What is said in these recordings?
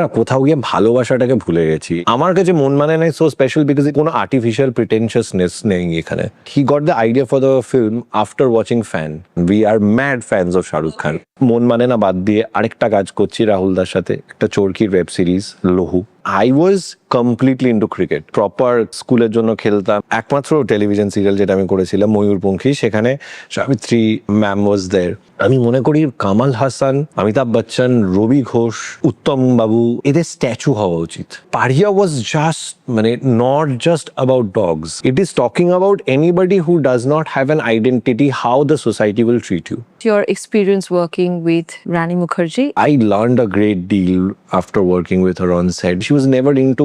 না কোথাও গিয়ে ভালোবাসাটাকে ভুলে গেছি। আমার কাছে Mon Mane Na so special because কোনো আর্টিফিশিয়াল প্রিটেনশিয়াসনেস নেই এখানে। He got the idea for the film after watching Fan. We are mad fans of Shahrukh Khan. Mon Mane না বাদ দিয়ে আরেকটা কাজ করছি রাহুলদার সাথে, একটা চরকির web series Lahu. I was completely into cricket. Proper স্কুলের জন্য খেলতাম। একমাত্র টেলিভিশন সিরিয়াল যেটা আমি করেছিলাম ময়ূরপঙ্খী, সেখানে সাবিত্রী ম্যাম ওয়াজ দেয়ার। আমি মনে করি কামাল হাসান, অমিতাভ বচ্চন, রবি ঘোষ, উত্তম বাবু এদের স্ট্যাচু হওয়া উচিত। পারিয়া ওয়াজ জাস্ট মানে not just about dogs, it is talking about anybody who does not have an identity, how the society will treat you. Your experience working with Rani Mukherjee? I learned a great deal after working with her on set. She was never into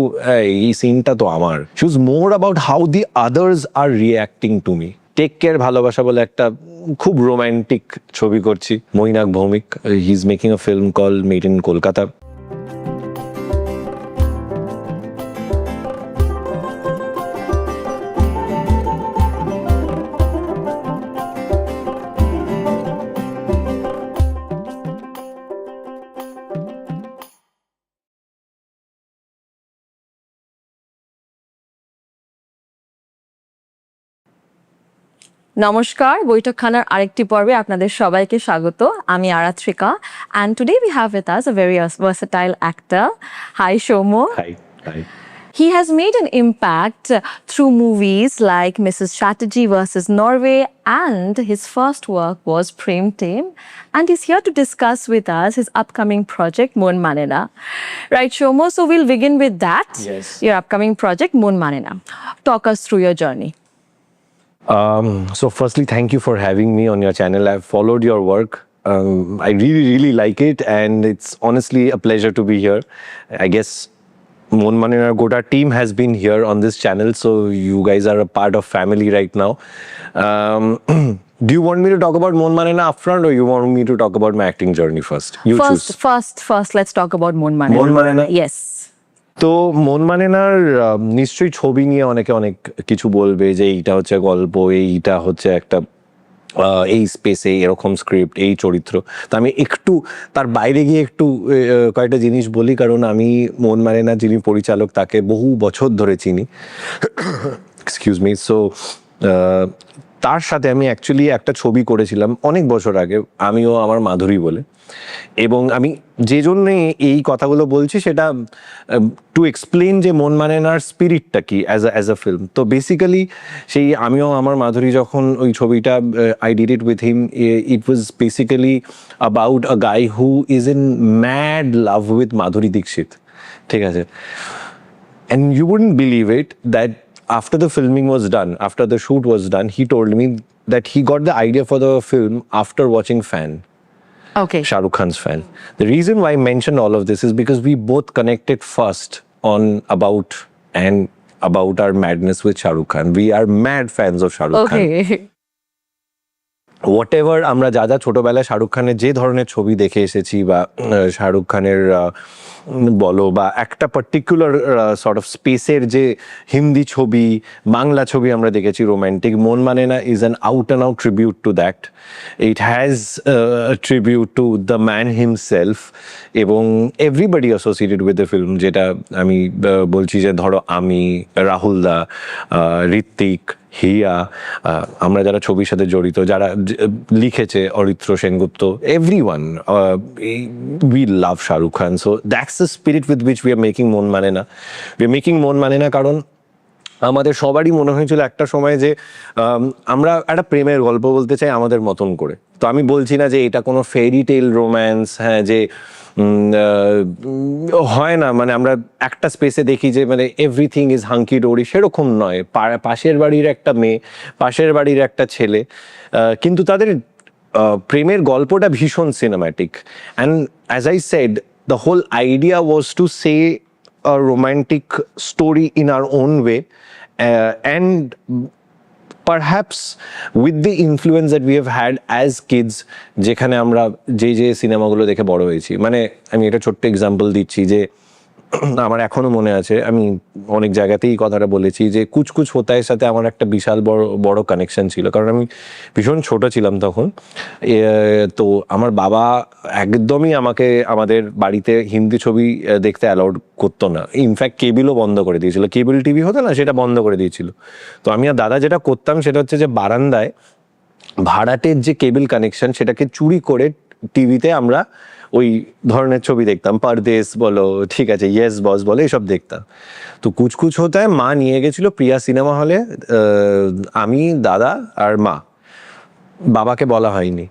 এই সিনটা তো আমার। She was more about how the others are reacting to me. Take care ভালোবাসা বলে একটা খুব romantic ছবি করছি Mainak Bhaumik. He is making a film call made in Kolkata. নমস্কার, বৈঠকখানার আরেকটি পর্বে আপনাদের সবাইকে স্বাগত। আমি Aratrika, and today we have with us a very versatile actor. Hi Shomo. Hi. He has made an impact through movies like Mrs. Chatterjee versus Norway, and his first work was Prem Tem, and he's here to discuss with us his upcoming project Mon Manena. Right Shomo, so we'll begin with that. Yes. Your upcoming project Mon Manena. Talk us through your journey. So firstly, thank you for having me on your channel. I've followed your work. I really like it, and it's honestly a pleasure to be here. I guess Mon Manena Gota team has been here on this channel, so you guys are a part of family right now. Do you want me to talk about Mon Manena upfront, or you want me to talk about my acting journey first? You choose. First, let's talk about Mon Manena. Mon Manena? Yes. তো মন মানেনার নিশ্চয়ই ছবি নিয়ে অনেকে অনেক কিছু বলবে যে এইটা হচ্ছে গল্প, এইটা হচ্ছে একটা এই স্পেসে এরকম স্ক্রিপ্ট, এই চরিত্র। তো আমি একটু তার বাইরে গিয়ে একটু কয়েকটা জিনিস বলি, কারণ আমি মন মানেনা যিনি পরিচালক তাকে বহু বছর ধরে চিনি। Excuse me. সো তার সাথে আমি অ্যাকচুয়ালি একটা ছবি করেছিলাম অনেক বছর আগে, আমিও আমার মাধুরী বলে। এবং আমি যে জন্যে এই কথাগুলো বলছি সেটা টু এক্সপ্লেন যে মন মানেনার স্পিরিটটা কি অ্যাজ আ ফিল্ম। তো বেসিক্যালি সেই আমিও আমার মাধুরী যখন ওই ছবিটা I did it with him, it was basically about a guy who is in mad love with Madhuri Dixit. ঠিক আছে? And you wouldn't believe it that after the filming was done, after the shoot was done, he told me that he got the idea for the film after watching Fan. Okay. Shah Rukh Khan's Fan. The reason why I mentioned all of this is because we both connected first on about our madness with Shah Rukh Khan. We are mad fans of Shah Rukh Khan. Okay. What ever আমরা যা ছোটবেলায় শাহরুখ খানের যে ধরনের ছবি দেখে এসেছি, বা শাহরুখ খানের বলো বা একটা পার্টিকুলার সর্ট অফ স্পেসের যে হিন্দি ছবি, বাংলা ছবি আমরা দেখেছি romantic, Mon Manena is an out and out tribute to that. It has tribute to the man himself এবং everybody associated with the film. যেটা আমি বলছি যে ধরো আমি, রাহুলদা, ঋত্বিক, হিয়া, আমরা যারা ছবির সাথে জড়িত, যারা লিখেছে Aritra Sengupta, everyone, we love Shahrukh Khan. So that's the spirit with which we are making মন মানেনা। উই আর মেকিং মন মানেনা কারণ আমাদের সবারই মনে হয়েছিল একটা সময় যে আমরা একটা প্রেমের গল্প বলতে চাই আমাদের মতন করে। তো আমি বলছি না যে এটা কোনো ফেরি টেল রোম্যান্স, হ্যাঁ, যে হয় না, মানে আমরা একটা স্পেসে দেখি যে মানে এভরিথিং ইজ হাঙ্কি ডোরি, সেরকম নয়। পাশের বাড়ির একটা মেয়ে, পাশের বাড়ির একটা ছেলে, কিন্তু তাদের প্রেমের গল্পটা ভীষণ cinematic. And as I said, the whole idea was to say a romantic story in our own way, and perhaps with the influence that we have had as kids, যেখানে আমরা যে সিনেমাগুলো দেখে বড় হয়েছি। মানে আমি একটা ছোট্ট এক্সাম্পল দিচ্ছি যে আমার এখনো মনে আছে, আমি অনেক জায়গাতেই কথাটা বলেছি যে কুছ কুছ হোতায়ের সাথে আমার একটা বিশাল বড় বড় কানেকশন ছিল, কারণ আমি ভীষণ ছোট ছিলাম তখন। তো আমার বাবা একদমই আমাকে আমাদের বাড়িতে হিন্দি ছবি দেখতে অ্যালাউড করতো না, ইনফ্যাক্ট কেবিলও বন্ধ করে দিয়েছিল, কেবল টিভি হতো না সেটা বন্ধ করে দিয়েছিল। তো আমি আর দাদা যেটা করতাম সেটা হচ্ছে যে বারান্দায় ভাড়াটের যে কেবল কানেকশন সেটাকে চুরি করে টিভিতে আমরা ওই ধরনের ছবি দেখতাম, পারদেশ বলো, ঠিক আছে, ইয়েস বস বলো, এসব দেখতাম। তো কুচকুচ হতায় মা নিয়ে গেছিল প্রিয়া সিনেমা হলে, আমি, দাদা আর মা, বাবাকে বলা হয়নি।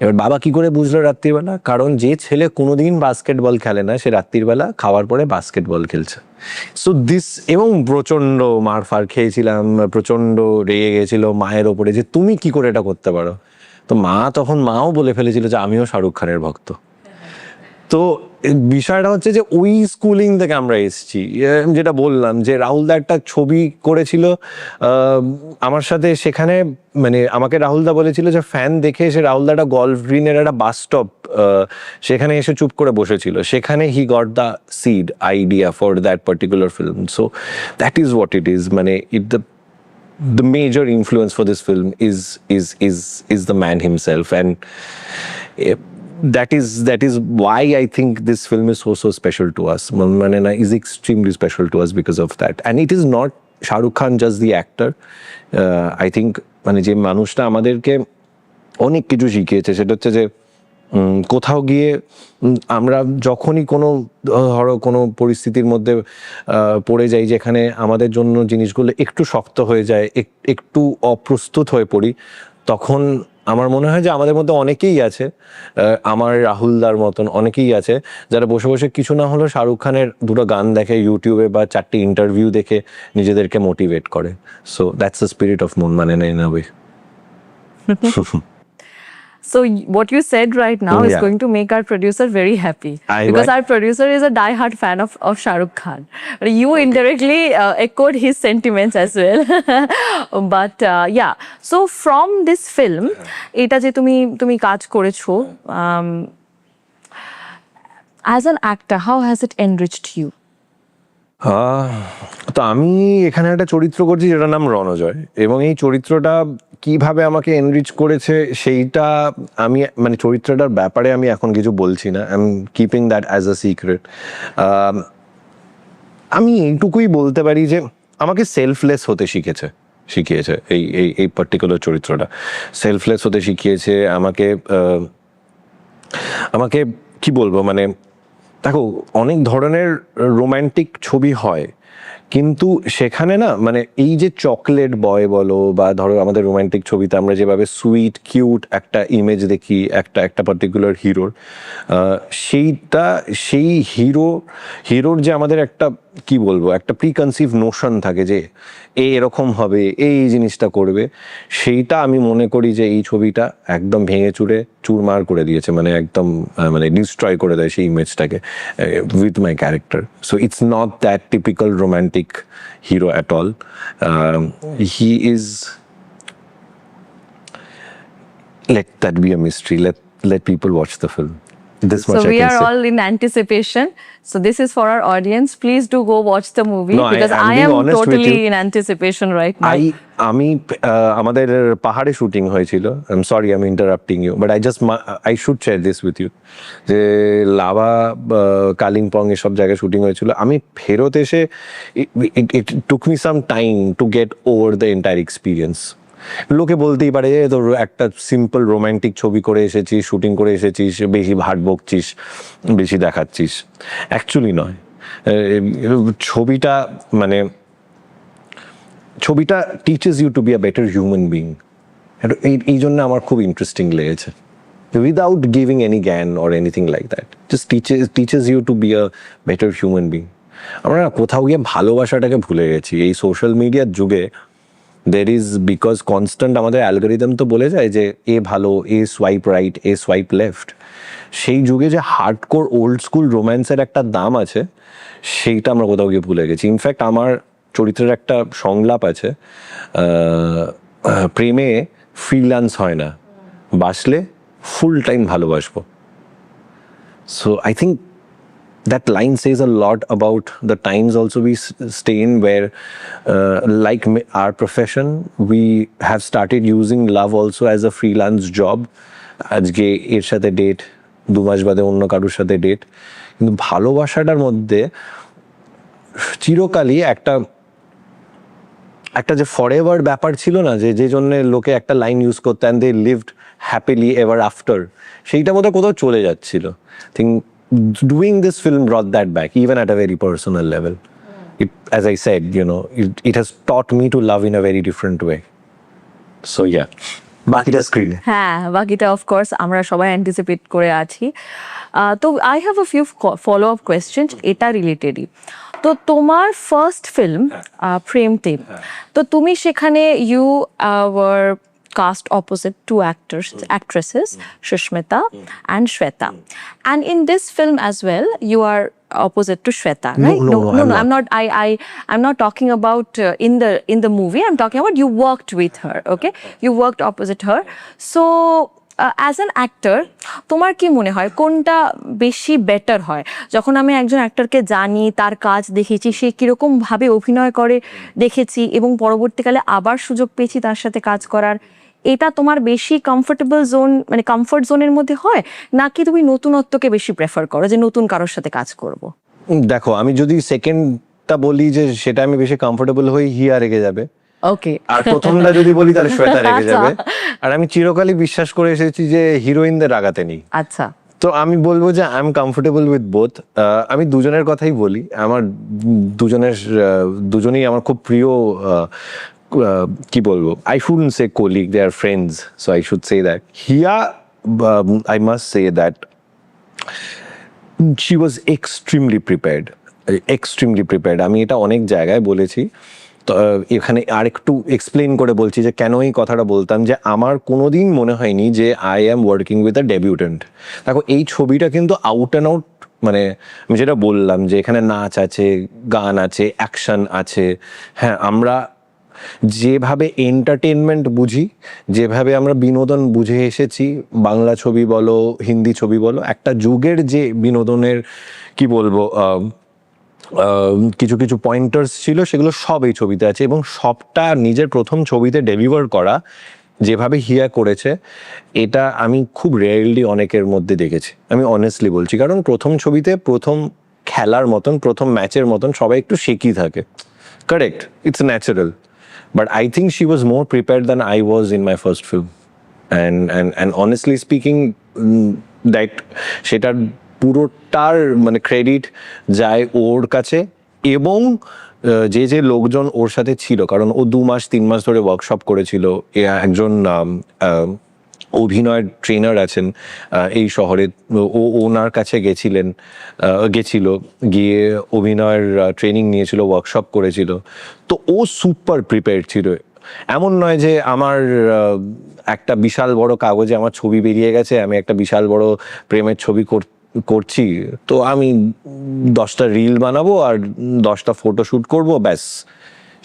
এবার বাবা কি করে বুঝলো রাত্রিবেলা? কারণ যে ছেলে কোনোদিন বাস্কেটবল খেলে না সে রাত্রিবেলা খাওয়ার পরে বাস্কেটবল খেলছে। সো দিস, এবং প্রচন্ড মার ফার খেয়েছিলাম, প্রচন্ড রেগে গেছিল মায়ের ওপরে যে তুমি কি করে এটা করতে পারো। তো মাও বলে ফেলেছিল যে আমিও শাহরুখ খানের ভক্ত। তো বিষয়টা হচ্ছে যে ওই স্কুলিং থেকে আমরা এসেছি, যেটা বললাম যে রাহুলদা একটা ছবি করেছিল আমার সাথে, সেখানে মানে আমাকে রাহুলদা বলেছিল যে ফ্যান দেখে এসে রাহুলদা একটা গল্ফ গ্রিনের একটা বাস স্টপ সেখানে এসে চুপ করে বসেছিল, সেখানে হি got the seed idea for that particular film. So that is what it is, মানে the major influence for this film is the man himself, and that is why I think this film is so special to us. Manana is extremely special to us because of that, and it is not Shah Rukh Khan just the actor. I think মানে যে মানুষটা আমাদেরকে অনেক কিছু শিখিয়েছে সেটা হচ্ছে যে কোথাও গিয়ে আমরা যখনই কোনো পরিস্থিতির মধ্যে পড়ে যাই যেখানে আমাদের জন্য জিনিসগুলো একটু শক্ত হয়ে যায়, একটু অপ্রস্তুত হয়ে পড়ি, তখন আমার মনে হয় যে আমাদের মধ্যে অনেকেই আছে, আমার রাহুলদার মতন অনেকেই আছে যারা বসে বসে কিছু না হলেও শাহরুখ খানের দুটো গান দেখে ইউটিউবে বা 4টি ইন্টারভিউ দেখে নিজেদেরকে মোটিভেট করে। So that's the spirit of মন মানে in a way. So what you said right now is Yeah. going to make our producer very happy, because our producer is a die-hard fan of Shah Rukh Khan. You indirectly echoed his sentiments as well. But yeah, so from this film, এটা যে তুমি কাজ করেছো, as an actor, how has it enriched you? তো আমি এখানে একটা চরিত্র করছি যেটার নাম রণজয়, এবং এই চরিত্রটা কিভাবে আমাকে এনরিচ করেছে সেইটা আমি মানে চরিত্রটার ব্যাপারে আমি এখন কিছু বলছি না, I am keeping that as a secret. আমি এইটুকুই বলতে পারি যে আমাকে সেলফলেস হতে শিখিয়েছে এই পার্টিকুলার চরিত্রটা, সেলফলেস হতে শিখিয়েছে আমাকে কি বলবো, মানে দেখো অনেক ধরনের রোম্যান্টিক ছবি হয়, কিন্তু সেখানে না মানে এই যে চকলেট বয় বলো বা ধরো আমাদের রোম্যান্টিক ছবিতে আমরা যেভাবে সুইট কিউট একটা ইমেজ দেখি একটা পার্টিকুলার হিরোর, সেই হিরোর যে আমাদের একটা কি বলবো একটা প্রিকনসিভ নোশন থাকে যে এরকম হবে, এই জিনিসটা করবে, সেইটা আমি মনে করি যে এই ছবিটা একদম ভেঙে চুরমার করে দিয়েছে, মানে একদম মানে ডিস্ট্রয় করে দেয় সেই ইমেজটাকে with my character. So it's not that typical romantic hero at all, he is, let that be a mystery, let people watch the film. This much So I we can are say. all in anticipation. So this is for our audience. Please do go watch the movie, No, because I'm I being am honest with totally you. in anticipation right now. আমি আমাদের পাহাড়ে shooting হয়েছিল, I am sorry I am interrupting you, but I should share this with you, যে লাভা কালিম্পং এসব জায়গায় shooting হয়েছিল। আমি ফেরত এসে it took me some time to get over the entire experience. লোকে বলতেই পারে যে তোর একটা সিম্পল রোম্যান্টিক ছবি করে এসেছিস, শুটিং করে এসেছিস, বেশি ভাট বকছিস, বেশি দেখাচ্ছিস। অ্যাকচুয়ালি নয়, ছবিটা teaches you to be a better human being. এই জন্য আমার খুব ইন্টারেস্টিং লেগেছে, উইদাউট গিভিং এনি জ্ঞান or anything like that, just teaches you to be a better human being. আমরা কোথাও গিয়ে ভালোবাসাটাকে ভুলে গেছি এই সোশ্যাল মিডিয়ার যুগে। বিকজ কনস্ট্যান্ট আমাদের অ্যালগোরিদম তো বলে যায় যে এ ভালো, এ সোয়াইপ রাইট, এ সোয়াইপ লেফট। সেই যুগে যে হার্ডকোর ওল্ড স্কুল রোম্যান্সের একটা দাম আছে সেইটা আমরা কোথাও গিয়ে ভুলে গেছি। ইনফ্যাক্ট আমার চরিত্রের একটা সংলাপ আছে, প্রেমে ফ্রিল্যান্স হয় না, বাসলে ফুল টাইম ভালোবাসবো। So I think that line says a lot about the times also we stay in, where like our profession, we have started using love also as a freelance job. আজকে এর সাথে date, 2 মাস বাদে অন্য কারোর সাথে date, কিন্তু ভালোবাসাটার মধ্যে চিরকালই একটা যে ফরএভার ব্যাপার ছিল না, যে জন্য লোকে একটা লাইন ইউজ করতো, and they lived happily ever after, সেইটা বোধহয় কোথাও চলে যাচ্ছিল। Think doing this film brought that back, even at a very personal level. It, as I said, it has taught me to love in a very different way. So yeah, বাকিটা স্ক্রিনে। হ্যাঁ, বাকিটা of course আমরা সবাই anticipate করে আছি। তো I have a few follow up question এটা রিলেটেডই। তো তোমার ফার্স্ট ফিল্ম প্রেম টেম, তো তুমি সেখানে you were cast opposite two actresses, Shushmita and Shweta. And in this film as well, you are opposite to Shweta, right? No, I'm not. I'm not talking about in the movie. I'm talking about you worked with her. Okay, you worked opposite her. So. As an actor তোমার কি মনে হয় কোনটা বেশি better হয়? যখন আমি একজন অ্যাক্টরকে জানি, তার কাজ দেখেছি, সে কীরকমভাবে অভিনয় করে দেখেছি, এবং পরবর্তীকালে আবার সুযোগ পেয়েছি তার সাথে কাজ করার, এটা তোমার বেশি কমফোর্টেবল জোন, মানে কমফোর্ট জোনের মধ্যে হয়, নাকি তুমি নতুনত্বকে বেশি প্রেফার করো, যে নতুন কারোর সাথে কাজ করব? দেখো, আমি যদি সেকেন্ডটা বলি যে সেটা আমি বেশি কমফোর্টেবল হই, হিয়া রেগে যাবে। ওকে। আর প্রথমটা যদি বলি তাহলে শ্বেতা রেগে যাবে। আর আমি চিরকালই বিশ্বাস করে এসেছি যে হিরোইনদের রাগাতে নেই। আচ্ছা। তো আমি বলবো যে I am comfortable with both. আমি দুজনের কথাই বলি, আমার দুজনেই আমার খুব প্রিয়, কি বলবো, I shouldn't say colleague, they are friends, so I should say that. Hiya, I must say that she was extremely prepared. আমি এটা অনেক জায়গায় বলেছি, তো এখানে আর একটু এক্সপ্লেন করে বলছি যে কেন এই কথাটা বলতাম, যে আমার কোনোদিন মনে হয়নি যে I am working with a debutante. দেখো, এই ছবিটা কিন্তু আউট অ্যান্ড আউট, মানে আমি যেটা বললাম যে এখানে নাচ আছে, গান আছে, অ্যাকশন আছে। হ্যাঁ, আমরা যেভাবে এন্টারটেনমেন্ট বুঝি, যেভাবে আমরা বিনোদন বুঝে এসেছি, বাংলা ছবি বলো, হিন্দি ছবি বলো, একটা যুগের যে বিনোদনের, কি বলবো, কিছু কিছু পয়েন্টার্স ছিল, সেগুলো সব এই ছবিতে আছে, এবং সবটা নিজের প্রথম ছবিতে ডেলিভার করা যেভাবে হিয়া করেছে, এটা আমি খুব রেয়ারলি অনেকের মধ্যে দেখেছি। আমি অনেস্টলি বলছি, কারণ প্রথম ছবিতে প্রথম খেলার মতন, প্রথম ম্যাচের মতন সবাই একটু শেকি থাকে, correct, it's natural, but I think she was more prepared than I was in my first film, and honestly speaking, that সেটার পুরোটার মানে ক্রেডিট যায় ওর কাছে, এবং যে লোকজন ওর সাথে ছিল, কারণ ও 2 মাস 3 মাস ধরে ওয়ার্কশপ করেছিল। একজন অভিনয়ের ট্রেনার আছেন এই শহরে, ওনার কাছে গেছিল, গিয়ে অভিনয়ের ট্রেনিং নিয়েছিল, ওয়ার্কশপ করেছিল। তো ও সুপার প্রিপেয়ার্ড ছিল। এমন নয় যে আমার একটা বিশাল বড় কাগজে আমার ছবি বেরিয়ে গেছে, আমি একটা বিশাল বড় প্রেমের ছবি করছি, তো আমি 10টা রিল বানাবো আর 10টা ফটো শ্যুট করবো, ব্যাস।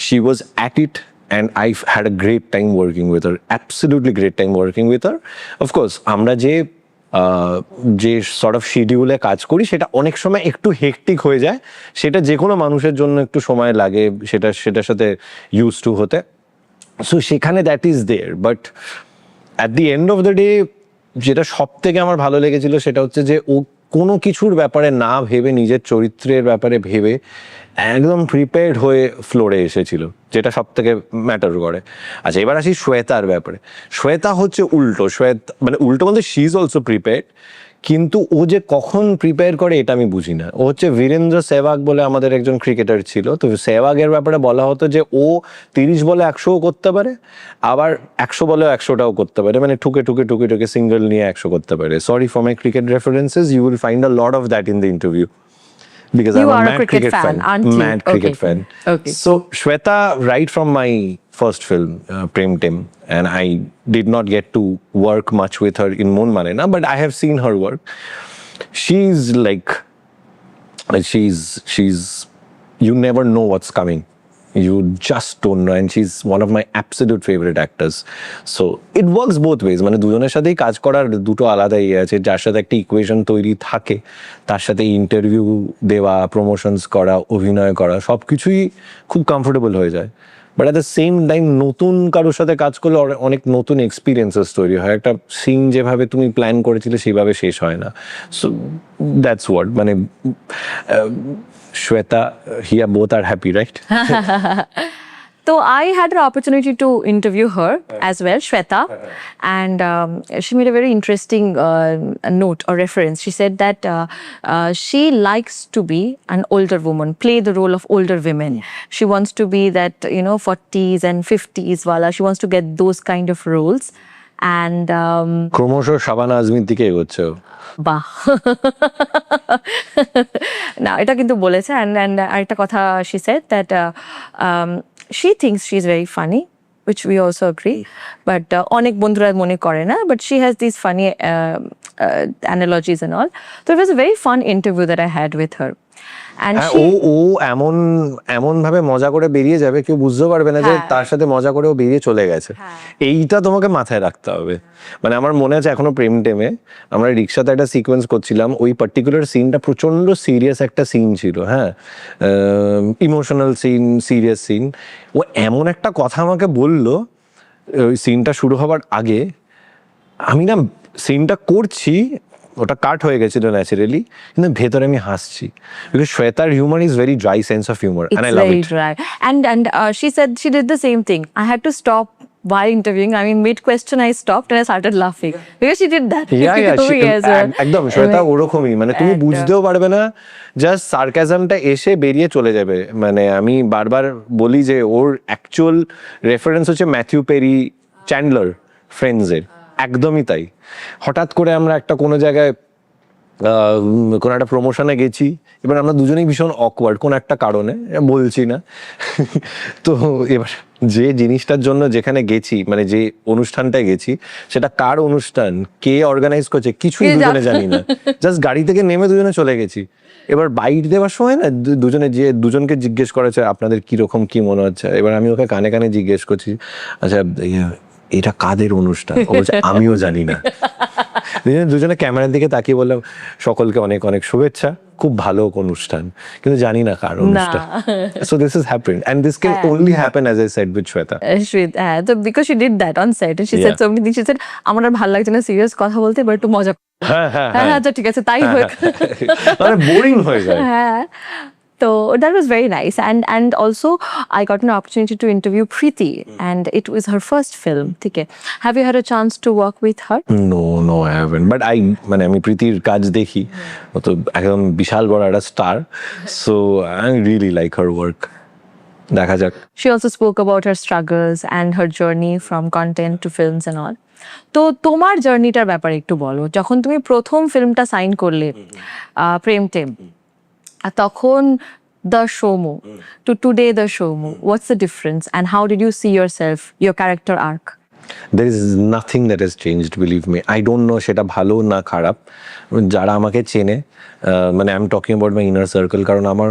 She was at it, and I had a great time working with her, absolutely great time working with her. Of course, আমরা যে সর্ট অফ শিডিউলে কাজ করি, সেটা অনেক সময় একটু হেকটিক হয়ে যায়, সেটা যে কোনো মানুষের জন্য একটু সময় লাগে সেটার সাথে ইউজ টু হতে। সো সেখানে that is there, but at the end of the day যেটা সব থেকে আমার ভালো লেগেছিল সেটা হচ্ছে যে ও কোনো কিছুর ব্যাপারে না ভেবে, নিজের চরিত্রের ব্যাপারে ভেবে একদম প্রিপেয়ার্ড হয়ে ফ্লোরে এসেছিল, যেটা সব থেকে ম্যাটার করে। আচ্ছা, এবার আসি শ্বেতার ব্যাপারে। শ্বেতা হচ্ছে উল্টো, মানে উল্টো বলতে শি ইজ অলসো প্রিপেয়ার্ড, কিন্তু ও যে কখন প্রিপেয়ার করে এটা আমি বুঝি না। ও হচ্ছে বীরেন্দ্র সেহবাগ বলে আমাদের একজন ক্রিকেটার ছিল, তো সেহবাগের ব্যাপারে বলা হতো যে ও 30 বলে 100ও করতে পারে, আবার 100 বলে 100টাও করতে পারে, মানে ঠুকে সিঙ্গেল নিয়ে 100 করতে পারে। Sorry for my cricket references, you will find a lot of that in the interview, because You I'm a are a mad cricket cricket fan, aren't you? mad cricket Okay. fan. Okay. So Shweta, right from my first film, Prem Tem, and I did not get to work much with her in Mon Manena, but I have seen her work. She's like, she's you never know what's coming. You just don't know, and she's one of my absolute favorite actors. So it works both ways. মানে দুজনের সাথেই কাজ করার দুটো আলাদা ইয়ে আছে, যার সাথে একটা ইকুয়েশন তৈরি থাকে, তার সাথে ইন্টারভিউ দেওয়া, প্রমোশনস করা, অভিনয় করা, সব কিছুই খুব কমফোর্টেবল হয়ে যায়। But at the same time নতুন কারোর সাথে কাজ করলে অনেক নতুন এক্সপিরিয়েন্সেস তৈরি হয়। একটা সিন যেভাবে তুমি প্ল্যান করেছিলে সেভাবে শেষ হয় না। সো দ্যাটস হোয়াট, মানে Shweta, here both are happy, right? So I had an opportunity to interview her as well, Shweta, and she made a very interesting note or reference. She said that she likes to be an older woman, play the role of older women. She wants to be that, 40s and 50s wala. She wants to get those kind of roles. And ক্রমশ শাবানা আজমির দিকে এগোচ্ছে ও। বাহ না এটা কিন্তু বলেছে and আরেকটা কথা she said that she thinks she is very funny, which we also agree, but অনেক বন্ধুরা মনে করে না, but she has these funny analogies and all. So it was a very fun interview that I had with her. And হ্যাঁ, she ও এমন ভাবে মজা করে বেরিয়ে যাবে, কেউ বুঝতে পারবে না যে হ্যাঁ। তার সাথে মজা করে ও বেরিয়ে চলে গেছে। এইটা তোমাকে মাথায় রাখতে হবে। মানে আমার মনে আছে এখনো প্রেম টেমে আমরা রিক্সাতে একটা সিকোয়েন্স করছিলাম, ওই পার্টিকুলার সিনটা প্রচন্ড সিরিয়াস একটা সিন ছিল, হ্যাঁ, ইমোশনাল সিন, সিরিয়াস সিন। ও এমন একটা কথা আমাকে বললো ওই সিনটা শুরু হবার আগে, আমি না সিনটা করছি, ওটা কাট হয়ে গেছিল ন্যাচারালি, কিন্তু ভেতরে আমি হাসছি, বিকজ শ্বেতার humour is very dry sense of humour, it's and I love very it. dry. And she said she did the same thing. I had to stop while interviewing. I mean, mid question I stopped and I started laughing because she did that. Yeah, Yes, একদম শ্বেতা ওরকমই, মানে তুমি একদম। বুঝতেও পারবে না, just সার্কাজমটা এসে বেরিয়ে চলে যাবে। মানে আমি বারবার বলি যে ওর অ্যাকচুয়াল রেফারেন্স হচ্ছে ম্যাথিউ পেরি, চ্যান্ডলার, ফ্রেন্ডসের, একদমই তাই। হঠাৎ করে আমরা একটা কোনো জায়গায় কোনো একটা প্রমোশনে গেছি, এবার আমরা দুজনেই ভীষণ অকওয়ার্ড কোনো একটা কারণে, বলছি না তো এবার যে জিনিসটার জন্য যেখানে গেছি, মানে যে অনুষ্ঠানটায় গেছি, সেটা কার অনুষ্ঠান, কে অর্গানাইজ করছে, কিছুই দুজনে জানি না, জাস্ট গাড়ি থেকে নেমে দুজনে চলে গেছি। এবার বাইট দেওয়ার সময় না দুজনকে জিজ্ঞেস করেছে আপনাদের কিরকম কি মনে হচ্ছে। এবার আমি ওকে কানে কানে জিজ্ঞেস করছি, আচ্ছা এটা কাদের অনুষ্ঠান, ও বলছে আমিও জানি না। দুজনে ক্যামেরার দিকে তাকিয়ে বললাম সকলকে অনেক অনেক শুভেচ্ছা, খুব ভালো অনুষ্ঠান, কিন্তু জানি না কার অনুষ্ঠান। So this is happening and this can only happen as I said with Shweta. So because she did that on set and she said Yeah. so many things. She said আমার আর ভালো লাগছে না সিরিয়াস কথা বলতে, এবার একটু মজা হ্যাঁ হ্যাঁ হ্যাঁ আচ্ছা ঠিক আছে তাই হোক। মানে বোরিং হয়ে যায়। হ্যাঁ so that was very nice and also I got an opportunity to interview Preeti and it was her first film. ঠিক আছে, have you had a chance to work with her? No, I haven't. But মানে আমি প্রীতির কাজ দেখি, ও তো একদম বিশাল বড় একটা star, so I really like her work. দেখা যাক। She also spoke about her struggles and her journey from content to films and all. তো তোমার জার্নিটার ব্যাপারে একটু বলো, যখন তুমি প্রথম ফিল্মটা সাইন করলে প্রেম টেম, তখন the Shomo to today the Shomo, what's the difference and how did you see yourself, your character arc? There is nothing that has changed, believe me. I don't know সেটা ভালো না খারাপ। যারা আমাকে চেনে, মানে I am talking about my inner circle, কারণ আমার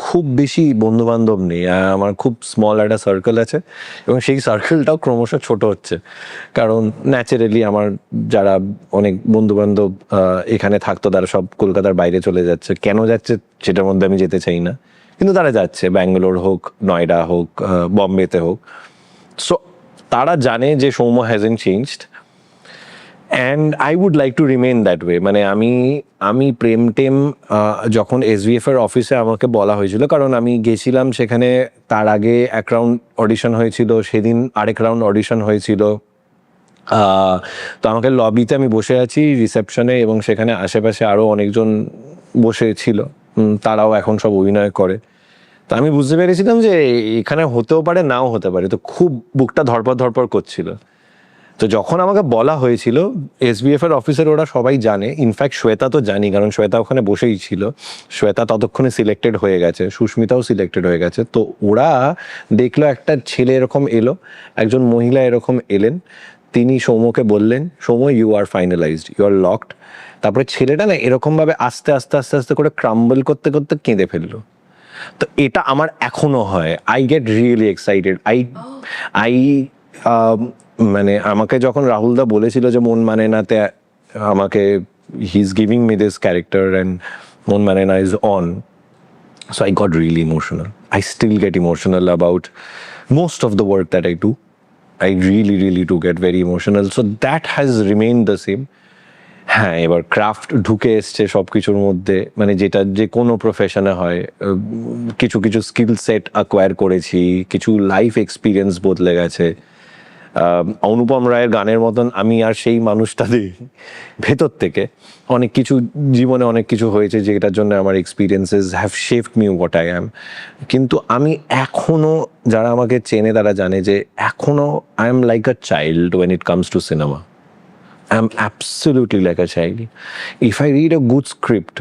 খুব বেশি বন্ধু বান্ধব নেই, আমার খুব স্মল একটা সার্কেল আছে, এবং সেই সার্কেলটাও ক্রমশ ছোট হচ্ছে, কারণ ন্যাচারালি আমার যারা অনেক বন্ধু বান্ধব এখানে থাকতো তারা সব কলকাতার বাইরে চলে যাচ্ছে। কেন যাচ্ছে সেটার মধ্যে আমি যেতে চাই না, কিন্তু তারা যাচ্ছে, ব্যাঙ্গালোর হোক, নয়ডা হোক, বম্বেতে হোক। সো তারা জানে যে Soumya hasn't changed and I would like to remain that way. মানে আমি প্রেম টেম যখন SVF এর অফিসে আমাকে বলা হয়েছিল, কারণ আমি গেছিলাম সেখানে, তার আগে এক রাউন্ড অডিশন হয়েছিল, সেদিন আরেক রাউন্ড অডিশন হয়েছিল। তো আমাকে লবিতে আমি বসে আছি রিসেপশনে, এবং সেখানে আশেপাশে আরও অনেকজন বসে ছিল, তারাও এখন সব অভিনয় করে। তো আমি বুঝতে পেরেছিলাম যে এখানে হতেও পারে নাও হতে পারে, তো খুব বুকটা ধরপড় করছিল। তো যখন আমাকে বলা হয়েছিল, SVF এর অফিসার ওরা সবাই জানে, ইনফ্যাক্ট শ্বেতা তো জানি, কারণ শ্বেতা ওখানে বসেই ছিল, শ্বেতা ততক্ষণে সিলেক্টেড হয়ে গেছে, সুস্মিতাও সিলেক্টেড হয়ে গেছে। তো ওরা দেখলো একটা ছেলে এরকম এলো, একজন মহিলা এরকম এলেন, তিনি সৌম্যকে বললেন, Soumya you are finalised, you are locked. তারপরে ছেলেটা না এরকম ভাবে আস্তে আস্তে করে ক্রাম্বল করতে কেঁদে ফেললো। তো এটা আমার এখনো হয়, I get really excited. I মানে আমাকে যখন রাহুল দা বলেছিল যে মন মানে নাতে আমাকে he is giving me this character and মন মানে না is on, so I got really emotional. I still get emotional about most of the work that I do. I really do get very emotional. So that has remained the same. হ্যাঁ, এবার craft ঢুকে এসছে সব কিছুর মধ্যে, মানে যেটা যে কোনো প্রফেশনে হয়। কিছু কিছু স্কিল সেট অ্যাকোয়ার করেছি, কিছু লাইফ এক্সপিরিয়েন্স বদলে গেছে। অনুপম রায়ের গানের মতন আমি আর সেই মানুষটা দিই ভেতর থেকে অনেক কিছু জীবনে অনেক কিছু হয়েছে যেটার জন্য আমার experiences have shaped me what I am. কিন্তু আমি এখনো, যারা আমাকে চেনে তারা জানে যে এখনো I am like a child when it comes to cinema. I am absolutely like a child. If I read a good script,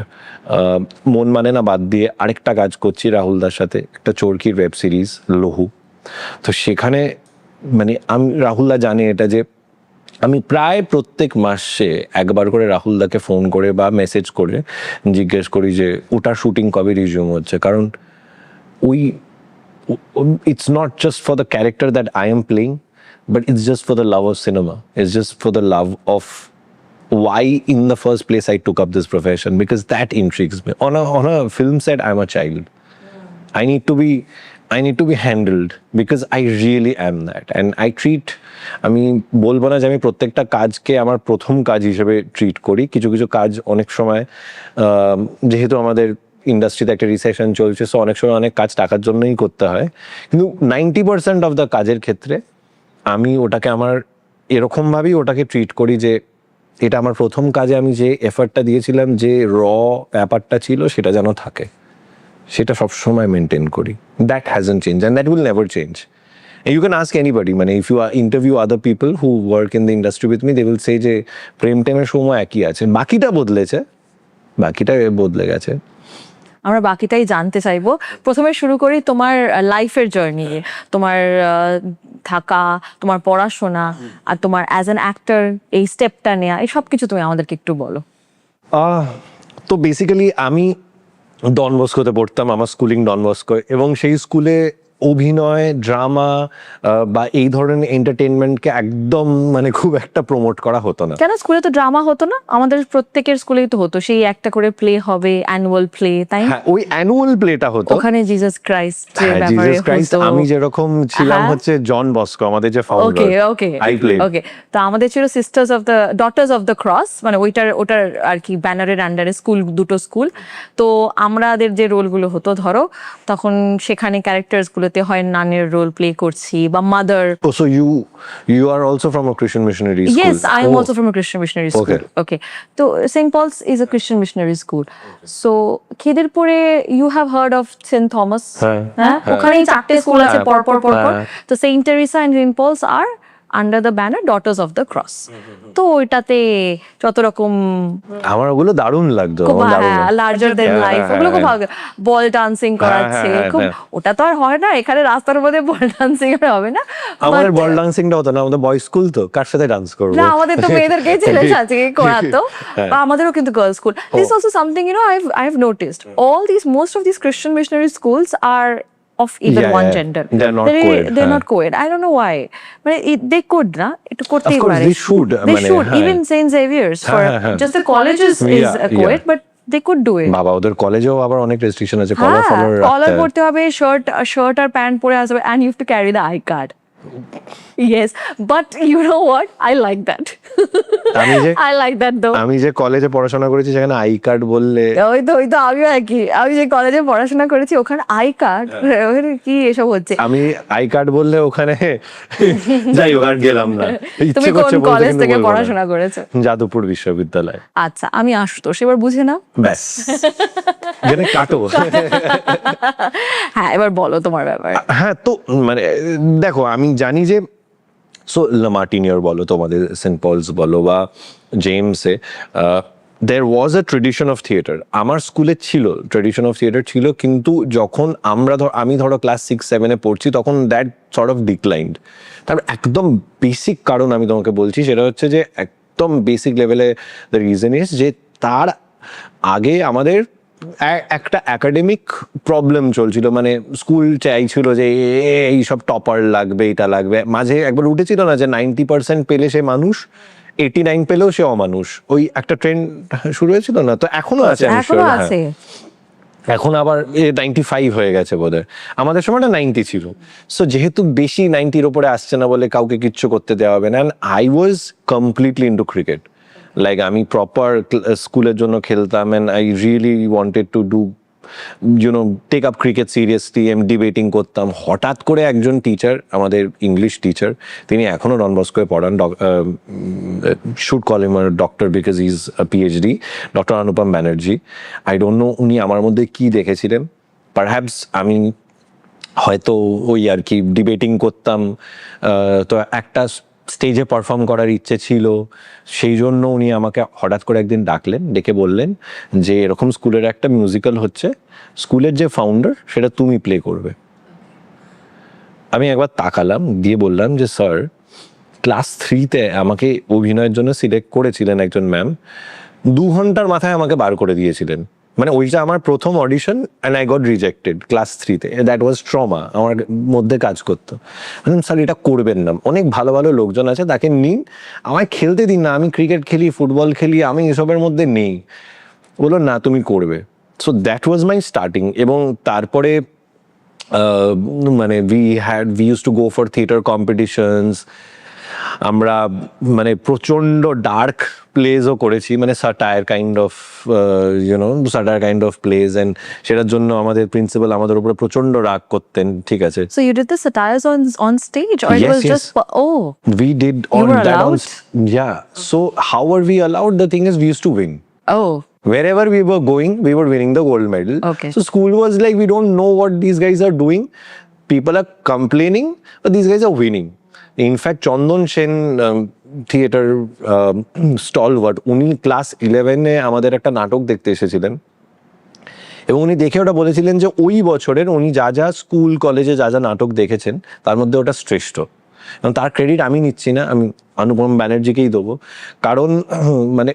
মন মানে না বাদ দিয়ে আরেকটা কাজ করছি রাহুলদার সাথে, একটা চরকির ওয়েব সিরিজ লহু। তো সেখানে মানে আমি, রাহুলদা জানে এটা, যে আমি প্রায় প্রত্যেক মাসে একবার করে রাহুলদাকে ফোন করে বা মেসেজ করে জিজ্ঞেস করি যে ওটার শুটিং কবে রিজিউম হচ্ছে। কারণ ওই it's not just for the character that I am playing, but it's just for the love of cinema. It's just for the love of why in the first place I took up this profession, because that intrigues me. On a film set, I'm a child. I need to be handled because I really am that. And I treat, আমি বলবো না যে আমি প্রত্যেকটা কাজকে আমার প্রথম কাজ হিসেবে ট্রিট করি। কিছু কিছু কাজ অনেক সময়, যেহেতু আমাদের ইন্ডাস্ট্রিতে একটা রিসেশন চলছে, সো অনেক সময় অনেক কাজ টাকার জন্যই করতে হয়, কিন্তু 90% অফ দ্য কাজের ক্ষেত্রে আমি ওটাকে আমার এরকমভাবেই ওটাকে ট্রিট করি যে এটা আমার প্রথম কাজে আমি যে এফার্টটা দিয়েছিলাম, যে ব্যাপারটা ছিল সেটা যেন থাকে, সেটা সবসময় মেনটেন করি। That hasn't change and that will never change. You can ask anybody, মানে if you interview other people who work in the industry with me, they will say যে প্রেম টেমের সময় একই আছে, বাকিটা বদলেছে, বাকিটা বদলে গেছে। আমরা বাকিটাই জানতে চাইবো। প্রথমে শুরু করি তোমার লাইফের জার্নি, তোমার থাকা, তোমার পড়াশোনা, আর তোমার অ্যাজ অ্যান অ্যাক্টর এই স্টেপটা নেওয়া, এই সব কিছু তুমি আমাদেরকে একটু বলো। তো বেসিক্যালি আমি ডন বস্কোতে পড়তাম, আমার স্কুলিং ডন বস্কো, এবং সেই স্কুলে অভিনয়, ড্রামা বা এই ধরনের এন্টারটেনমেন্টকে একদম মানে খুব একটা প্রমোট করা হতো না। কেন স্কুলে তো ড্রামা হতো না? আমাদের প্রত্যেকের স্কুলেই তো হতো, সেই একটা করে প্লে হবে, অ্যানুয়াল প্লে, তাই না? হ্যাঁ, ওই অ্যানুয়াল প্লেটা হতো, ওখানে জিসাস ক্রাইস্ট জিসাস ক্রাইস্ট। আমি যেরকম ছিলাম হচ্ছে জন বস্কো, আমাদের যে founder. Okay I play. Okay, তো আমাদের ছিল ডটার্স অফ দ্য ক্রস, মানে ওটার আর কি ব্যানারের আন্ডারে স্কুল, দুটো স্কুল। তো আমাদের যে রোলগুলো হতো, ধরো তখন সেখানে ক্যারেক্টার্স গুলোতে হয় নানের রোল প্লে করছি বা mother. Oh, so you are also from a Christian missionary school? Yes, I am also from a Christian missionary school. Okay. So St. Paul's is a Christian missionary school. So Khidirpore, you have heard of St. Thomas? হ্যাঁ, ওখানেই চারটে school আছে পর পর। তো St. Teresa and St. Paul's are under the banner Daughters of the Cross. তো ওইটাতে যত রকম, আমার ওগুলো দারুণ লাগতো, লার্জার দেন লাইফ, ওগুলো খুব ভালো, বল ডান্সিং করাচ্ছে খুব, ওটা তো আর হয় না এখানে রাস্তার মধ্যে বল ডান্সিং আর হবে না। আমাদের বল ডান্সিংটা হতো না, আমাদের বয়েজ স্কুল, তো কার সাথে ডান্স করবো? না, আমাদের তো মেয়েদেরকেই ছেলে সাথে করাতো, বা আমাদেরও কিন্তু girls school. This is also something, you know, I have noticed all these, most of these Christian missionary schools are of even one gender. They're not co-ed. They're not co-ed. I don't know why. But they could, na? It করতেই পারে। Of course, they should. They should. Even St. Xavier's, for just the colleges is co-ed, but they could do it. বাবা, ওদের কলেজেও আবার অনেক restriction আছে, কলার পড়তে হবে, শার্ট আর প্যান্ট পরে আসবে, and you have to carry the eye card. Yes, but you know what? I like that. I like that though. আমি যে কলেজে পড়াশোনা করেছি সেখানে আই কার্ড বললে, ওই তো আমিও একই, আমি যে কলেজে পড়াশোনা করেছি ওখানে আই কার্ড, কি এসব হচ্ছে? আমি আই কার্ড বললে ওখানে যাই হোক আর গেলাম না। তুমি কোন কলেজ থেকে পড়াশোনা করেছো? যাদবপুর বিশ্ববিদ্যালয়। আচ্ছা, আমি আশুতোষ, এবার বুঝে নাও ব্যাস, গেলে কাটো। হ্যাঁ, এবার বলো তোমার ব্যাপার। হ্যাঁ, তো মানে দেখো, আমি জানি যে সো লামার্টিনিয়ার বলো, তোমাদের সেন্ট পলস বলো বা জেমসে, there was a tradition of theater. আমার স্কুলে ছিল ট্রেডিশন অফ থিয়েটার ছিল, কিন্তু যখন আমি ধরো ক্লাস 6-7 পড়ছি তখন দ্যাট সর্ট অফ ডিক্লাইন্ড। তারপর একদম বেসিক কারণ আমি তোমাকে বলছি, সেটা হচ্ছে যে একদম বেসিক লেভেলে দ্য রিজন ইজ যে তার আগে আমাদের একটা একাডেমিক প্রবলেম চলছিল, মানে স্কুল চাইছিল যে এই সব টপার লাগবে, এটা লাগবে। মাঝে একবার উঠেছিল না যে 90% পেলে সে মানুষ, 89 পেলেও সে অমানুষ, ওই একটা ট্রেন্ড শুরু হয়েছিল না? তো এখনো আছে, আমি এখনো sure, আছে। এখন আবার 95 হয়ে গেছে বোধহয়, আমাদের সময় 90 ছিল। সো যেহেতু বেশি 90-র উপরে আসছে না বলে কাউকে কিচ্ছু করতে দেওয়া হবে না। And I was completely into cricket, like আমি প্রপার স্কুলের জন্য খেলতাম, and I really wanted to do take up cricket seriously. আমি ডিবেটিং করতাম। হঠাৎ করে একজন টিচার, আমাদের ইংলিশ টিচার, তিনি এখনো ডন বস্কোয় পড়ান, should call him doctor because is PhD, doctor Anupam Banerjee. I don't know উনি আমার মধ্যে কি দেখেছিলেন। পারহ্যাপস আমি হয়তো ওই আর কি ডিবেটিং করতাম, তো একটা স্টেজে পারফর্ম করার ইচ্ছে ছিল, সেই জন্য উনি আমাকে হঠাৎ করে একদিন ডাকলেন, ডেকে বললেন যে এরকম স্কুলের একটা মিউজিক্যাল হচ্ছে, স্কুলের যে ফাউন্ডার সেটা তুমি প্লে করবে। আমি একবার তাকালাম, দিয়ে বললাম যে স্যার, ক্লাস 3-তে আমাকে অভিনয়ের জন্য সিলেক্ট করেছিলেন একজন ম্যাম, 2 ঘন্টার মাথায় আমাকে বার করে দিয়েছিলেন। মানে ওইটা আমার প্রথম audition, and I got rejected class 3-তে। দ্যাট ওয়াজ ট্রমা আমার মধ্যে কাজ করতো। স্যার এটা করবেন না, অনেক ভালো ভালো লোকজন আছে, তাকে নিন, আমায় খেলতে দিন না, আমি ক্রিকেট খেলি, ফুটবল খেলি, আমি এসবের মধ্যে নেই। বললো না, তুমি করবে। So that was my starting. এবং তারপরে মানে we use to go for theatre competitions. আমরা মানে প্রচন্ড ডার্ক প্লেজও করেছি, মানে satire kind of satire kind of plays, and সেটার জন্য আমাদের প্রিন্সিপাল আমাদের উপরে প্রচন্ড রাগ করতেন। ঠিক আছে, So you did the satires on stage, or it Yes, was yes. just oh, we did You on were that allowed? yeah. So how were we allowed? The thing is, we used to win. oh, Wherever we were going, we were winning the gold medal. Okay. So school was like, we don't know what these guys are doing. People are complaining, but these guys are winning. In fact, Chandan Sen, theater stalwart, উনি class 11-এ আমাদের একটা নাটক দেখতে এসেছিলেন, এবং উনি দেখে ওটা বলেছিলেন যে ওই বছরের উনি যা যা স্কুল কলেজে যা যা নাটক দেখেছেন তার মধ্যে ওটা শ্রেষ্ঠ। এবং তার ক্রেডিট আমি নিচ্ছি না, আমি অনুপম ব্যানার্জিকেই দেবো। কারণ মানে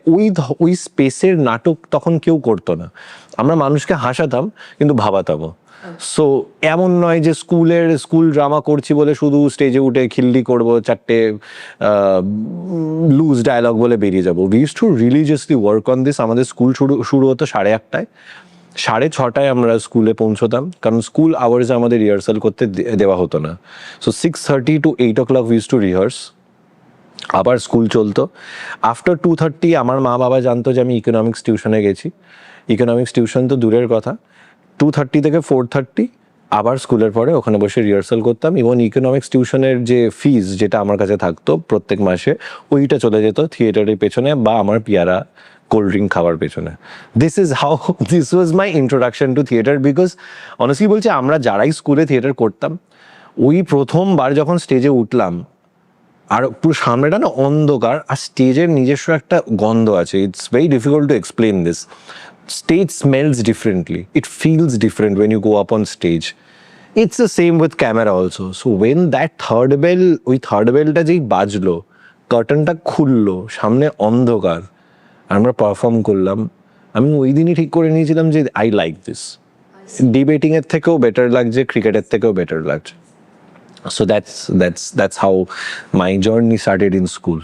ওই স্পেসের নাটক তখন কেউ করতো না। আমরা মানুষকে হাসাতাম কিন্তু ভাবাতামও। সো এমন নয় যে স্কুল ড্রামা করছি বলে শুধু স্টেজে উঠে খিল্লি করবো, 4টে লুজ ডায়লগ বলে বেরিয়ে যাবো। We used to religiously work on this. আমাদের স্কুল শুরু হতো 8:30, 6:30 আমরা স্কুলে পৌঁছতাম, কারণ স্কুল আওয়ার্সে আমাদের রিহার্সাল করতে দেওয়া হতো না। So 6:30 to 8 o'clock we used to rehearse. আবার স্কুল চলতো। আফটার 2:30 আমার মা বাবা জানতো যে আমি ইকোনমিক্স টিউশনে গেছি। ইকোনমিক্স টিউশন তো দূরের কথা, 2:30 থেকে 4:30 আবার স্কুলের পরে ওখানে বসে রিহার্সাল করতাম। এবং ইকোনমিক্স টিউশনের যে ফিজ যেটা আমার কাছে থাকতো প্রত্যেক মাসে, ওইটা চলে যেত থিয়েটারের পেছনে বা আমার পিয়ারা কোল্ড ড্রিঙ্ক খাওয়ার পেছনে। This was my introduction to theatre. Because honestly বলছি, আমরা যারাই স্কুলে থিয়েটার করতাম, ওই প্রথমবার যখন স্টেজে উঠলাম, আর পুরো সামনেটা না অন্ধকার, আর স্টেজের নিজস্ব একটা গন্ধ আছে। It's very difficult to explain this. Stage smells differently. It feels different when you go up on stage. It's the same with camera also. So when that ওই থার্ড বেলটা যেই বাজলো, কার্টনটা খুললো, সামনে অন্ধকার, আমরা পারফর্ম করলাম, আমি ওই দিনই ঠিক করে নিয়েছিলাম যে আই লাইক দিস। ডিবেটিং এর থেকেও বেটার লাগছে, ক্রিকেটের থেকেও বেটার লাগছে। So that's how my journey started in school.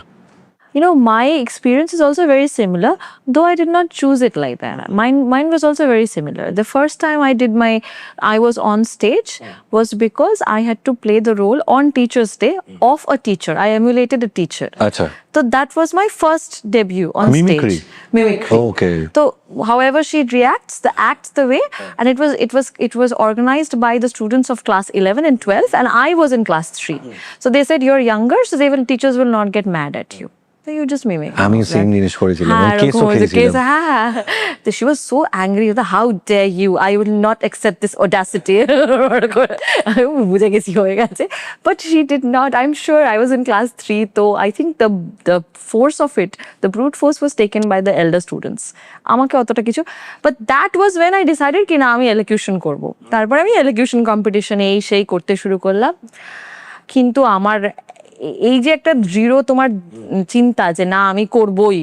You know, my experience is also very similar, though I did not choose it like that. Mine was also very similar. The first time I was on stage was because I had to play the role on Teacher's Day of a teacher. I emulated a teacher. Acha. So that was my first debut on Mimicry. stage. Mimicry. Okay. So however she reacts, acts the way, and it was organized by the students of class 11 and 12, and I was in class 3. So they said, you're younger, so teachers will not get mad at you. So you just mimic. আমি same জিনিস করেছিলাম, কেসও খেয়েছিলাম। So she was so angry. How dare you? I will not accept this audacity. বুঝে গেছি হয়ে গেছে। But she did not. I'm sure I was in class 3, though I think the force of it, the brute force was taken by the elder students. আমাকে অতটা কিছু, but that was when I decided কি না আমি elocution করব। তারপর আমি elocution competition এই সেই করতে শুরু করলাম। কিন্তু আমার এই যে একটা দৃঢ় তোমার চিন্তা যে না আমি করবই,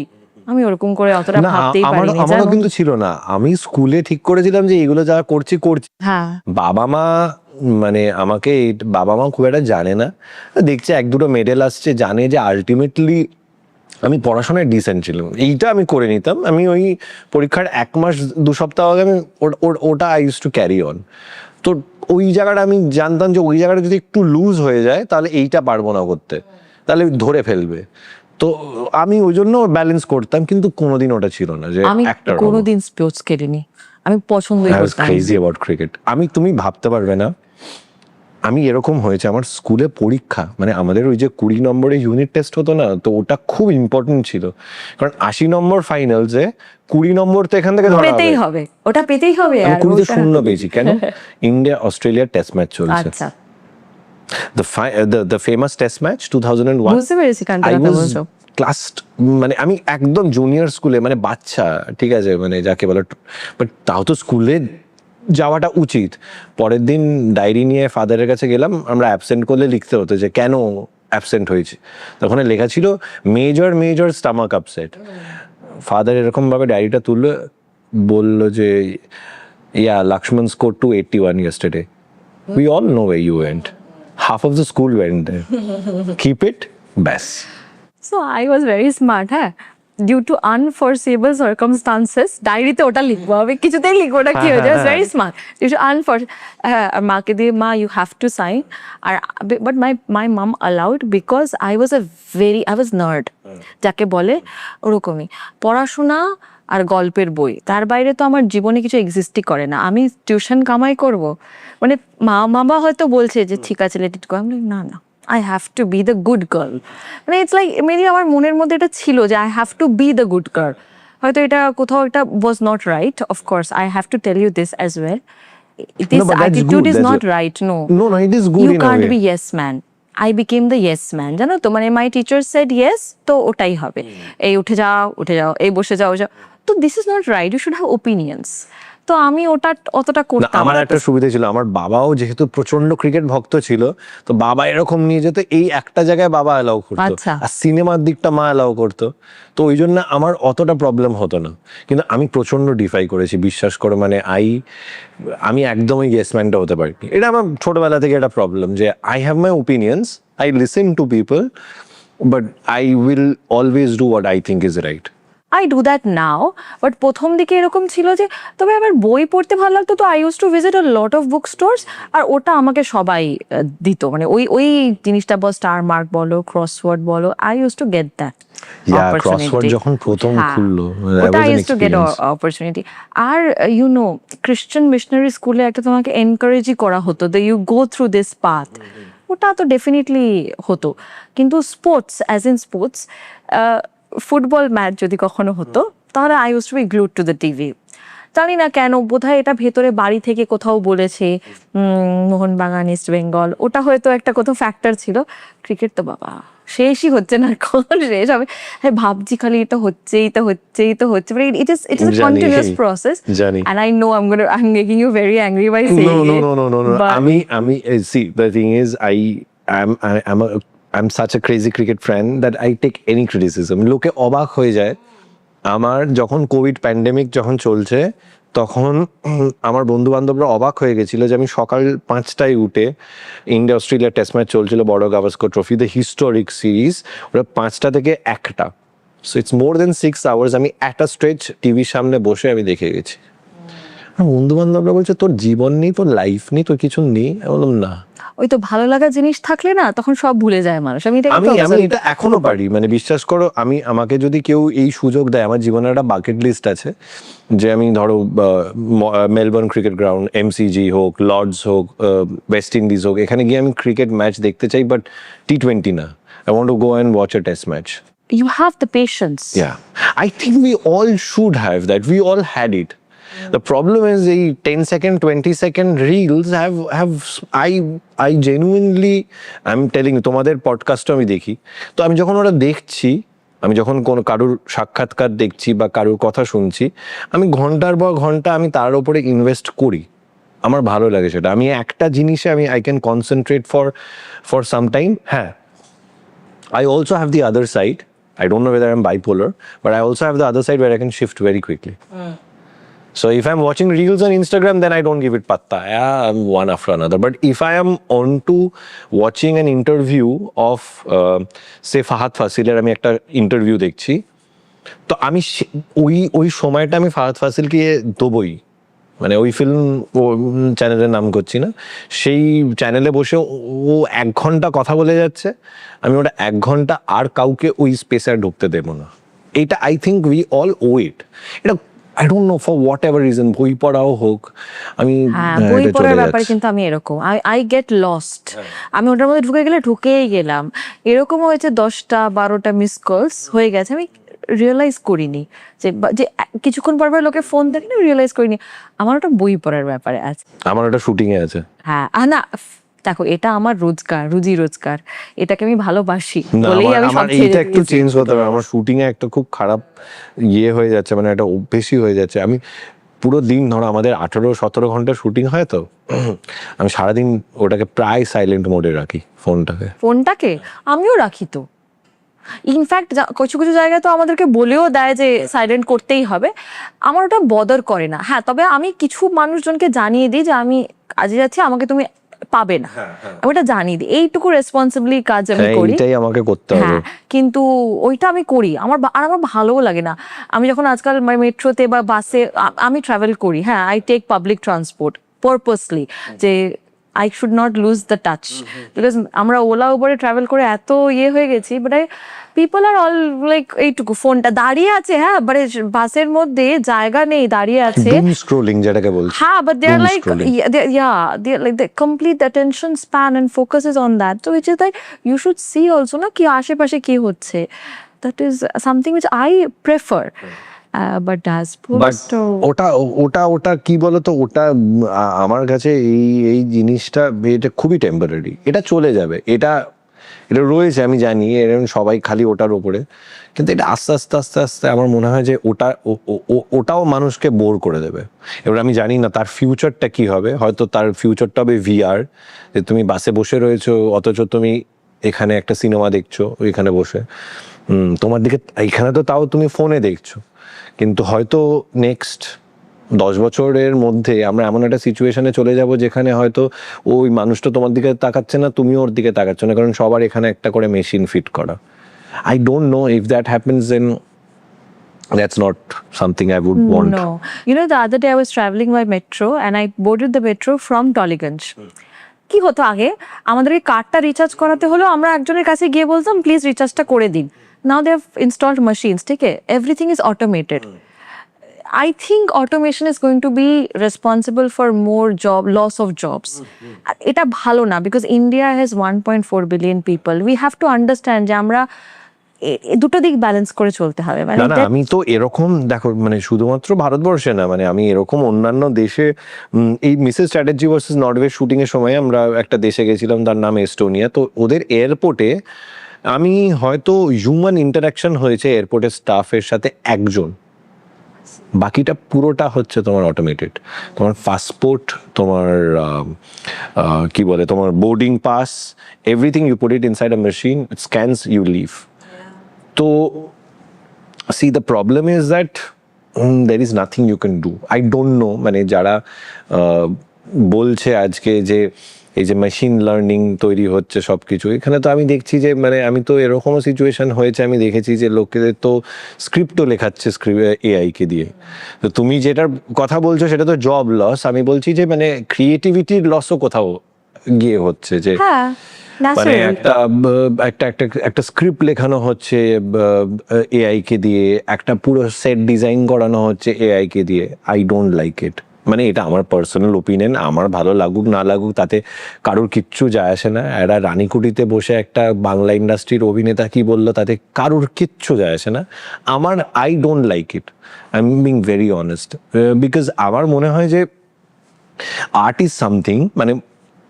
আমি ওরকম করে অতটা না ভাবতেই আমারও পারিনি আমারও জানো। কিন্তু ছিল না, আমি স্কুলে ঠিক করেছিলাম যে এগুলো যা করছি করছি। হ্যাঁ বাবা মা মানে আমাকে বাবা মা খুব একটা জানে না, দেখছে এক দুটো মেডেল আসছে, জানে যে আলটিমেটলি আমি পড়াশোনায় ডিসেন্ট ছিলাম, এইটা আমি করে নিতাম। আমি ওই পরীক্ষার 1 মাস 2 সপ্তাহ আগে আমি ওটা I use to carry on. তো ওই জায়গাটা আমি জানতাম যে ওই জায়গাটা যদি একটু লুজ হয়ে যায় তাহলে এইটা পারবো না করতে, তাহলে ধরে ফেলবে। তো আমি ওই জন্য ব্যালেন্স করতাম, কিন্তু কোনোদিন ওটা ছিল না যে আমি একটা কোনোদিন স্পোর্টস খেলিনি, আমি পছন্দই I was করতাম না। crazy about cricket. তুমি ভাবতে পারবে না, আমি এরকম হয়েছে আমার স্কুলে পরীক্ষা, মানে আমাদের ওই যে 20 নম্বরের ইউনিট টেস্ট হতো না, তো ওটা খুব ইম্পর্টেন্ট ছিল, কারণ 80 নম্বর ফাইনালসে 20 নম্বর তো এখান থেকে ধরা পেতেই হবে। হবে, ওটা পেতেই হবে। আমি আর 20-তে ওটা- 0 পেয়েছি কেন? ইন্ডিয়া অস্ট্রেলিয়ার টেস্ট ম্যাচ চলছে, আচ্ছা the famous test match 2001. বুঝতে পেরেছি কান্তা I কথা was বলছো। ক্লাস, মানে আমি একদম জুনিয়র স্কুলে, মানে বাচ্চা, ঠিক আছে, মানে যাকে বলে, বাট তাও তো স্কুলে যাওয়াটা উচিত। পরের দিন ডায়েরি নিয়ে ফাদারের কাছে গেলাম, আমরা অ্যাবসেন্ট করলে লিখতে হতো যে কেন অ্যাবসেন্ট হয়েছে, তখন লেখা ছিল মেজর স্টামাক আপসেট। ফাদার এরকম ভাবে ডায়েরিটা তুললো, বললো যে Laxman score to 81 yesterday. We all know where you went. Half of the school went there. Keep it, ব্যাস। So I was very smart, হ্যাঁ, due to unforeseeable circumstances ডায়েরিতে ওটা লিখবো, আমি কিছুতেই লিখবো না, কি হয়েছে, ভেরি স্মার্ট, due to আর মাকে দিয়ে মা ইউ হ্যাভ টু সাইন। আর but my mum allowed because I was nerd, যাকে বলে ওরকমই, পড়াশোনা আর গল্পের বই, তার বাইরে তো আমার জীবনে কিছু এক্সিস্টই করে না। আমি টিউশন কামাই করব, মানে বাবা হয়তো বলছে যে ঠিক আছে লেট ইট গো, আমি না না, I have to be the good girl. মানে ইটস লাইক মেবি আমার মনের মধ্যে এটা ছিল যে I have to be the good girl. হয়তো এটা কোথাও একটা was not right, of course I have to tell you this as well, this but that's attitude good, is that's not good. Right, no No, it is good you in a can't way. Be yes man. I became the yes man, জানো তো, মানে my teacher said yes, তো ওটাই হবে, এই উঠে যাও, এই বসে যাও, তো this is not right, you should have opinions. তো আমি ওটা অতটা না, করতাম আমার না। একটা সুবিধা ছিল, আমার বাবাও যেহেতু প্রচন্ড ক্রিকেট ভক্ত ছিল, তো বাবা এরকম নিয়ে যেত, এই একটা জায়গায় বাবা অ্যালাউ করতো, আচ্ছা। আর সিনেমার দিকটা মা অ্যালাউ করতো, তো ওই জন্য আমার অতটা প্রবলেম হতো না। কিন্তু আমি প্রচন্ড ডিফাই করেছি, বিশ্বাস করো, মানে আমি একদমই ইয়েস ম্যানটা হতে পারি। এটা আমার ছোটবেলা থেকে একটা প্রবলেম, যে I have my opinions, I listen to people, but I will always do what I think is right. I do that now, but প্রথম দিকে এরকম ছিল যে, তবে আমার বই পড়তে ভালো লাগতো, তো I use to visit a lot of book stores, আর ওটা আমাকে সবাই দিত, মানে ওই জিনিসটা বল, স্টার মার্ক বলো, ক্রসওয়ার্ড বলো, I use to get that crossword যখন প্রথম খুললো, that ওটা was I an use to get experience. Opportunity. আর ইউ নো, ক্রিশ্চিয়ান মিশনারি স্কুলে একটা তোমাকে এনকারেজই করা হতো যে you go through this path, ওটা তো ডেফিনেটলি হতো। কিন্তু sports, as in sports, football match যদি কখনো হতো, তাহলে I use to be glued to the TV. জানি না কেন, বোধহয় এটা ভেতরে বাড়ি থেকে কোথাও বলেছে, মোহনবাগান, ইস্ট বেঙ্গল, ওটা হয়তো একটা কোথাও ফ্যাক্টর ছিল। ক্রিকেট তো বাবা শেষই হচ্ছে না, কখন শেষ হবে, হ্যাঁ ভাবছি খালি এটা হচ্ছে, but it is a জানি, continuous process, জানি। and I know I'm making you very angry by saying it. No. but- আমি see, the thing is, I'm such a crazy cricket fan that I take any criticism. লোকে অবাক হয়ে যায়। আমার যখন Covid pandemic যখন চলছে, তখন আমার বন্ধু বান্ধবরা অবাক হয়ে গেছিল যে আমি সকাল 5টায় উঠে, ইন্ডিয়া অস্ট্রেলিয়া টেস্ট ম্যাচ চলছিল, বড় Gavaskar trophy, the historic series, ওরা 5টা থেকে 1টা, so it's more than 6 hours আমি একটা স্ট্রেচ টিভির সামনে বসে আমি দেখে গেছি। বন্ধু বান্ধবরা বলছে তোর জীবন নেই, তোর লাইফ নেই, তোর কিছু নেই। আমি বললাম না, ওই তো ভালো লাগা জিনিস থাকলে না, তখন সব ভুলে যায় মানুষ। আমি এটা এখনো পারি, মানে বিশ্বাস করো, আমাকে যদি কেউ এই সুযোগ দেয়, আমার জীবনের একটা বাকেট লিস্ট আছে যে আমি ধরো মেলবোর্ন ক্রিকেট গ্রাউন্ড, MCG হোক, লর্ডস হোক, ওয়েস্ট ইন্ডিজ হোক, এখানে গিয়ে আমি ক্রিকেট ম্যাচ দেখতে চাই, বাট T20 না। I want to go and watch a test match. you have the patience. Yeah, I think we all should have that. We all had it. The problem is the 10-second, 20-second reels have I genuinely, I'm telling you, তোমাদের পডকাস্টও আমি দেখি, তো আমি যখন ওরা দেখছি, আমি যখন কোনো কারুর সাক্ষাৎকার দেখছি বা কারুর কথা শুনছি, আমি ঘন্টার পর ঘন্টা আমি তার উপরে ইনভেস্ট করি। আমার ভালো লাগে সেটা, আমি একটা জিনিসে I can concentrate for some time. হ্যাঁ, I also have the other side, I don't know whether I'm bipolar, but I also have the other side where I can shift very quickly. So if I'm watching reels on Instagram, then I don't give it patta. Yeah, I'm one after another. But if I am on to watching an interview of, say, Fahad Fasiler, আমি একটা interview দেখছি, তো আমি ওই সময়টা আমি ফাহাদ ফাসিলকে দেবই, মানে ওই ফিল্ম চ্যানেলের নাম করছি না, সেই চ্যানেলে বসে ও 1 ঘন্টা কথা বলে যাচ্ছে, আমি ওটা 1 ঘন্টা আর কাউকে ওই স্পেসে আর ঢুকতে দেবো না। এটা আই থিঙ্ক উই অল ও ইট। এটা I don't know for what ever reason, বই পড়াও হোক, আমি বই পড়ার ব্যাপারে কিন্তু আমি এরকম আই গেট লস্ট। আমি ওটার মধ্যে ঢুকে গেলে ঢুকেই গেলাম। এরকম হয়েছে 10টা 12টা মিস কলস হয়ে গেছে, আমি রিয়েলাইজ করিনি যে কিছুক্ষণ পর পর লোকে ফোন দেখে, রিয়েলাইজ করিনি আমার ওটা বই পড়ার ব্যাপারে আছে। আমার ওটা শুটিং এ আছে। হ্যাঁ না দেখো, এটা আমার রোজগার, রুজি রোজগার, এটাকে আমি ভালোবাসি বলেই আমি সব ছেড়ে এইটা একটু চেঞ্জ হতে হবে। আমার শুটিং এ একটা খুব খারাপ হয়ে যাচ্ছে, মানে একটা অভ্যেসই হয়ে যাচ্ছে। আমি পুরো দিন, ধরো আমাদের 18-17 ঘন্টার শুটিং হয়, তো আমি সারাদিন ওটাকে প্রায় সাইলেন্ট মোডে রাখি ফোনটাকে। আমিও রাখি তো, ইনফ্যাক্ট কিছু কিছু জায়গায় তো আমাদেরকে বলেও দেয় যে সাইলেন্ট করতেই হবে। আমার ওটা বদার করে না। হ্যাঁ, তবে আমি কিছু মানুষজনকে জানিয়ে দিই যে আমি কাজে যাচ্ছি, আমাকে তুমি পাবে না, আমি ওটা জানিয়ে দিই। এইটুকু রেসপন্সিবলি কাজ আমি করি, এটাই আমাকে করতে হবে। হ্যাঁ, কিন্তু ওইটা আমি করি। আমার ভালোও লাগে না। আমি যখন আজকাল মেট্রোতে বা বাসে আমি ট্রাভেল করি, হ্যাঁ, I take public transport purposely, যে I should not lose the touch, because আমরা ওলা উবারে ট্রাভেল করে এত হয়ে গেছি, but people are all like এইটুকু ফোনটা দাঁড়িয়ে আছে, হ্যাঁ, বাট বাসের মধ্যে জায়গা নেই, দাঁড়িয়ে আছে, doom scrolling যেটাকে বলছি। হ্যাঁ, but they are like they are like the complete attention span and focus is on that, so which is like you should see also না কি আশেপাশে কি হচ্ছে। That is something which I prefer. But ওটা কি বলতো, ওটা আমার কাছে এই জিনিসটা, এটা খুবই টেম্পোরারি, এটা চলে যাবে, এটা রয়েছে, আমি জানি এরকম সবাই খালি ওটার উপরে, কিন্তু এটা আস্তে আস্তে আস্তে আস্তে আমার মনে হয় যে ওটাও মানুষকে বোর করে দেবে। এবার আমি জানি না তার ফিউচারটা কি হবে, হয়তো তার ফিউচারটা হবে VR, যে তুমি বাসে বসে রয়েছো অথচ তুমি এখানে একটা সিনেমা দেখছো ওইখানে বসে, তোমার দিকে এইখানে তো তাও তুমি ফোনে দেখছো, কিন্তু হয়তো নেক্সট 10 বছরের মধ্যে আমরা এমন একটা সিচুয়েশনে চলে যাব যেখানে হয়তো ওই মানুষটা তোমার দিকে তাকাচ্ছে না, তুমি ওর দিকে তাকাচ্ছ না, কারণ সবার এখানে একটা করে মেশিন ফিট করা। I don't know if that happens, then that's not something I would want. No. You know, the other day I was traveling by metro and I boarded the metro from Dollyganj. কি হতো আগে, আমাদেরকে কার্ডটা recharge করাতে হলো, আমরা একজনের কাছে গিয়ে বলতাম প্লিজ রিচার্জটা করে দিন। Now they have installed machines, ঠিক আছে, everything is automated. I think automation is going to be responsible for more loss of jobs. এটা ভালো না, because India has 1.4 billion people. We have to understand যে আমরা দুটো দিক ব্যালেন্স করে চলতে হবে। না আমি তো এরকম, দেখো, মানে শুধুমাত্র ভারতবর্ষে না, মানে আমি এরকম অন্যান্য দেশে, এই Mrs Chatterjee versus Norway shooting এর সময় আমরা একটা দেশে গেছিলাম, তার নাম এস্টোনিয়া। তো ওদের এয়ারপোর্টে আমি হয়তো হিউম্যান ইন্টারাকশন হয়েছে এয়ারপোর্টের স্টাফের সাথে একজন, বাকিটা পুরোটা হচ্ছে তোমার অটোমেটেড। তোমার পাসপোর্ট, তোমার কি বলে, তোমার boarding pass, everything you put it inside a machine, it scans, you leave. তো see the problem is that there is nothing you can do. I don't know, মানে যারা বলছে আজকে যে এই যে মেশিন লার্নিং তৈরি হচ্ছে সবকিছু, এখানে তো আমি দেখছি যে, মানে আমি তো এরকমও সিচুয়েশন হয়েছে, আমি দেখেছি যে লোকেদের তো স্ক্রিপ্টও লেখাচ্ছে AI কে দিয়ে। তো তুমি যেটার কথা বলছো সেটা তো জব লস, আমি বলছি যে মানে ক্রিয়েটিভিটির লসও কোথাও গিয়ে হচ্ছে, যে মানে একটা স্ক্রিপ্ট লেখানো হচ্ছে AI কে দিয়ে, একটা পুরো সেট ডিজাইন করানো হচ্ছে AI কে দিয়ে। I don't like it. মানে এটা আমার পার্সোনাল ওপিনিয়ন, আমার ভালো লাগুক না লাগুক তাতে কারোর কিচ্ছু যায় আসে না। এরা রানীকুটিতে বসে একটা বাংলা ইন্ডাস্ট্রির অভিনেতা কি বললো তাতে কারোর কিচ্ছু যায় আসে না। আমার I don't like it, I am being very honest, because আমার মনে হয় যে আর্ট ইজ সামথিং, মানে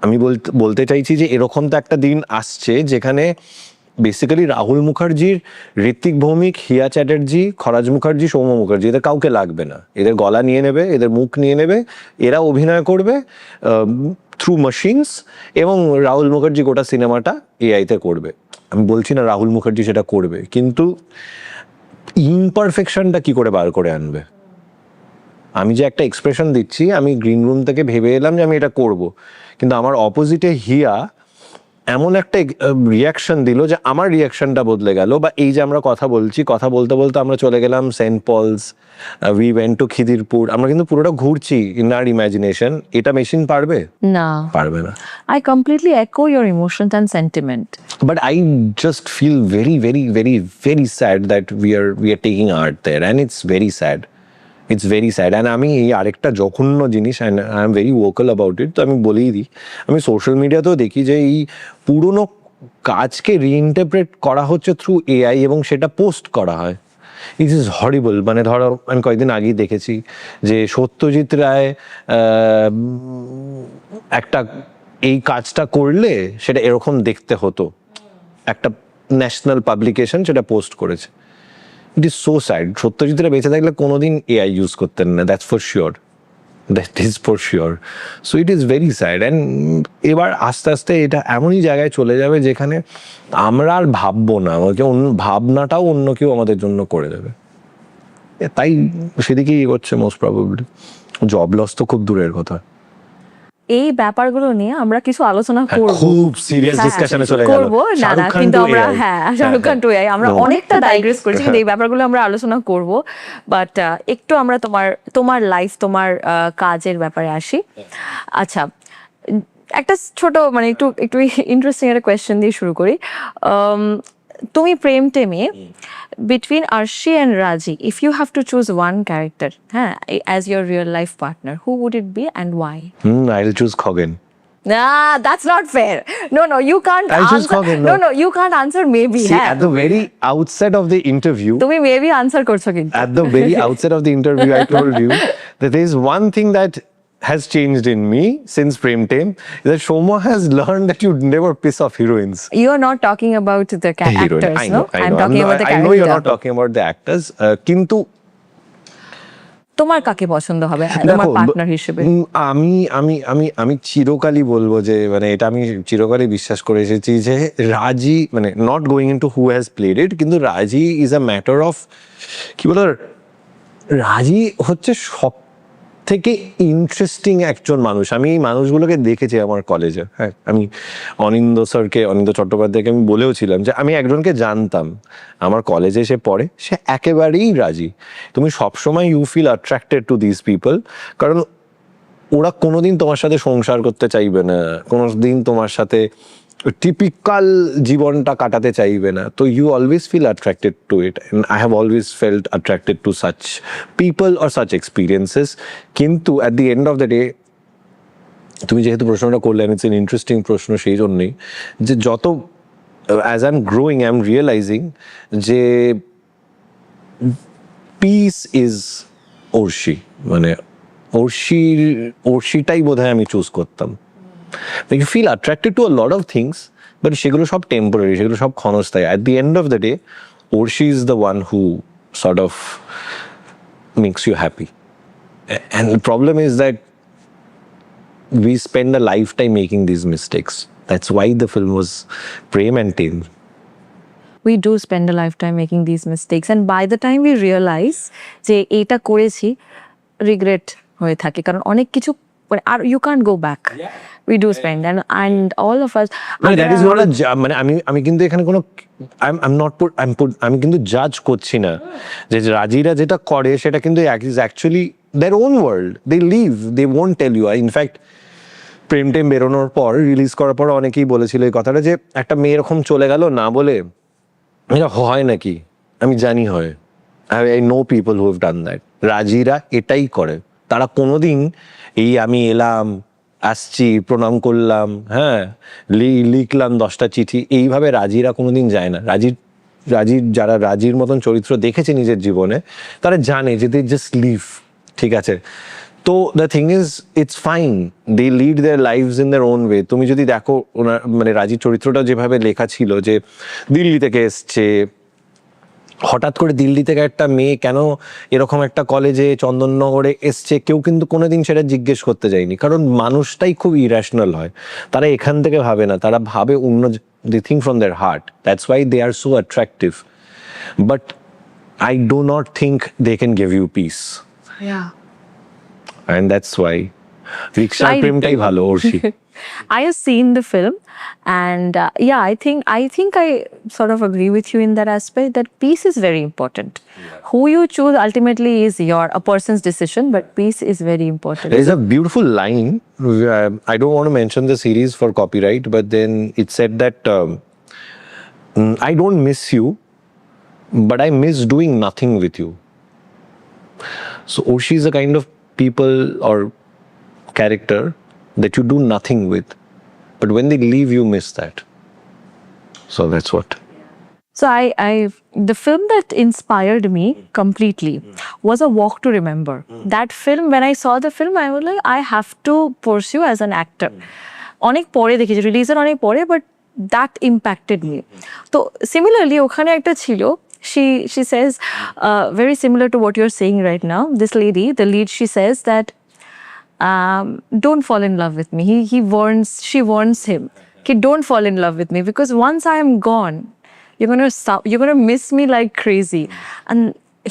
আমি বলতে চাইছি যে এরকম তো একটা দিন আসছে যেখানে বেসিক্যালি রাহুল মুখার্জির, ঋত্বিক ভৌমিক, হিয়া চ্যাটার্জি, খরাজ মুখার্জি, সৌম্য মুখার্জি, এদের কাউকে লাগবে না। এদের গলা নিয়ে নেবে, এদের মুখ নিয়ে নেবে, এরা অভিনয় করবে থ্রু মেশিনস, এবং রাহুল মুখার্জি গোটা সিনেমাটা AI তে করবে। আমি বলছি না রাহুল মুখার্জি সেটা করবে, কিন্তু ইমপারফেকশনটা কি করে বার করে আনবে? আমি যে একটা এক্সপ্রেশন দিচ্ছি, আমি গ্রিন রুম থেকে ভেবে এলাম যে আমি এটা করব, কিন্তু আমার অপোজিটে হিয়া এমন একটা রিয়াকশন দিল যে আমার রিয়াকশনটা বদলে গেল। বা এই যে আমরা কথা বলছি, কথা বলতে বলতে আমরা চলে গেলাম Saint Paul's, we went to Khidirpur, আমরা কিন্তু পুরোটা ঘুরছি ইন আর ইমাজিনেশন। এটা মেশিন পারবে? না, পারবে না। I completely echo your emotions and sentiment. But I just feel very, very, very, very sad that we are taking art there, and it's very sad. It's very sad. And আমি এই আরেকটা জঘন্য জিনিস, and I am very vocal about it, তো আমি বলেই দিই, আমি সোশ্যাল মিডিয়াতেও দেখি যে এই পুরনো কাজকে রিইন্টারপ্রেট করা হচ্ছে থ্রু এআই এবং সেটা পোস্ট করা হয়। ইট ইজ হরিবল। মানে ধরো আমি কয়েকদিন আগেই দেখেছি যে সত্যজিৎ রায় একটা এই কাজটা করলে সেটা এরকম দেখতে হতো, একটা ন্যাশনাল পাবলিকেশন সেটা পোস্ট করেছে। It is so sad. Satyajit Ray বেঁচে থাকলে কোনোদিন এআই ইউজ করতেন না, that's for sure, that is for sure. So it is very sad. And এবার আস্তে আস্তে এটা এমনই জায়গায় চলে যাবে যেখানে আমরা আর ভাববো না, ভাবনাটাও অন্য কেউ আমাদের জন্য করে দেবে। তাই সেদিকেই এগোচ্ছে মোস্ট প্রবাবলি। জব লস তো খুব দূরের কথা। এই ব্যাপারগুলো নিয়ে আমরা কিছু আলোচনা করব, খুব সিরিয়াস ডিসকাশনে চলে গেল। করব না না, কিন্তু আমরা শাহরুখ খান টু এআই আমরা অনেকটা ডাইগ্রেস করেছি, কিন্তু এই ব্যাপারগুলো আমরা আলোচনা করব। বাট একটু আমরা তোমার লাইফ, তোমার কাজের ব্যাপারে আসি। আচ্ছা, একটা ছোট মানে একটু একটু ইন্টারেস্টিং একটা কোয়েশ্চেন দিয়ে শুরু করি। তুমি প্রেম টেমে between Arshi and Raji, if you have to choose one character as your real life partner, who would it be and why? I'll choose Khogin. Nah, that's not fair. No, you can't I'll choose answer. Khogin, No, you can't answer maybe. See, at the very outset of the interview, তুমি maybe answer করছো কিন্তু। at the very outset of the interview, I told you that there is one thing that has changed in me since Prem Tem, that Shomo has learned that you never piss off heroines. You are not talking about the Heroine. actors, I know, no? I'm talking about the I character. know you're not talking about the actors. কিন্তু তোমার কাকে পছন্দ হবে তোমার partner হিসেবে? আমি আমি আমি আমি চিরকালই বলবো যে মানে এটা আমি চিরকালই বিশ্বাস করে এসেছি যে রাজি, মানে not going into who has played it, কিন্তু Raazi is a matter of, কি বলো, রাজি হচ্ছে সব থেকে ইন্টারেস্টিং একজন মানুষ। আমি এই মানুষগুলোকে দেখেছি আমার কলেজে। হ্যাঁ, আমি অনিন্দ চট্টোপাধ্যায়কে আমি বলেও ছিলাম যে আমি একজনকে জানতাম, আমার কলেজে এসে পড়ে, সে একেবারেই রাজি। তুমি সবসময় you feel attracted to this people, কারণ ওরা কোনোদিন তোমার সাথে সংসার করতে চাইবে না, কোনোদিন তোমার সাথে টিপিক্যাল জীবনটা কাটাতে চাইবে না। তো you always feel attracted to it, and I have always felt attracted to such people or such experiences. কিন্তু at the end of the day, তুমি যেহেতু প্রশ্নটা করলে, ইটস এন ইন্টারেস্টিং প্রশ্ন সেই জন্যেই যে যত as I am growing I am realising যে পিস ইজ অর্ষি, মানে অর্ষিটাই বোধহয় আমি চুজ করতাম। You feel attracted to a lot of things, but সেগুলো সব টেম্পোরারি, সেগুলো সব ক্ষণস্থায়ী। At the end of the day, Orshi is the one who sort of makes you happy. And the problem is that we spend a lifetime making these mistakes. That's why the film was Prem and Tem. We do spend a lifetime making these mistakes, and by the time we realize যে এটা করেছি, regret হয়ে থাকে, কারণ অনেক কিছু আর you can't go back. We do spend, and all of us. মানে that is not a মানে আমি কিন্তু এখানে কোনো আমি কিন্তু জাজ করছি না যে রাজিরা যেটা করে সেটা কিন্তু is actually their own world. They live, they won't tell you. In fact, প্রেম টেম বেরোনোর পর, রিলিজ করার পর অনেকেই বলেছিল এই কথাটা যে একটা মেয়ে এরকম চলে গেল না বলে, এটা হয় নাকি? আমি জানি হয়। I know people who have done that. রাজিরা এটাই করে। তারা কোনোদিন এই আমি এলাম, আসছি, প্রণাম করলাম, হ্যাঁ, লিখলাম 10টা চিঠি, এইভাবে রাজিরা কোনোদিন যায় না। যারা রাজির মতন চরিত্র দেখেছে নিজের জীবনে, তারা জানে যে দে জাস্ট লিভ, ঠিক আছে? তো the thing is, it's fine, they lead their lives in their own way. তুমি যদি দেখো ওনার মানে রাজির চরিত্রটা যেভাবে লেখা ছিল, যে দিল্লি থেকে এসছে, হঠাৎ করে দিল্লি থেকে একটা মেয়ে কেন এরকম একটা কলেজে চন্দননগরে এসছে, কেউ কিন্তু কোনোদিন সেটা জিজ্ঞেস করতে যায়নি, কারণ মানুষটাই খুব ইরেশনাল হয়। তারা এখান থেকে ভাবে না, তারা ভাবে অন্য they think from their heart. That's why they are so attractive. But I do not think they can give you peace. Yeah. And that's why রিক্সার I- প্রেমটাই ভালো অর্ষি I have seen the film, and yeah, I think I sort of agree with you in that aspect that peace is very important. Who you choose ultimately is a person's decision, but peace is very important. There's a beautiful line. I don't want to mention the series for copyright, but then it said that I don't miss you, but I miss doing nothing with you. So Orshi is a kind of people or character that you do nothing with, but when they leave, you miss that. So that's what. So the film that inspired me completely was A Walk to Remember. That film, when I saw the film, I was like, I have to pursue as an actor. অনেক পরে দেখেছি, রিলিজের অনেক পরে, but that impacted me. তো similarly ওখানে একটা ছিল, she says very similar to what you're saying right now. This lady, the lead, she says that don't fall in love with me. She warns him, okay, don't fall in love with me, because once I am gone, you're gonna miss me like crazy. And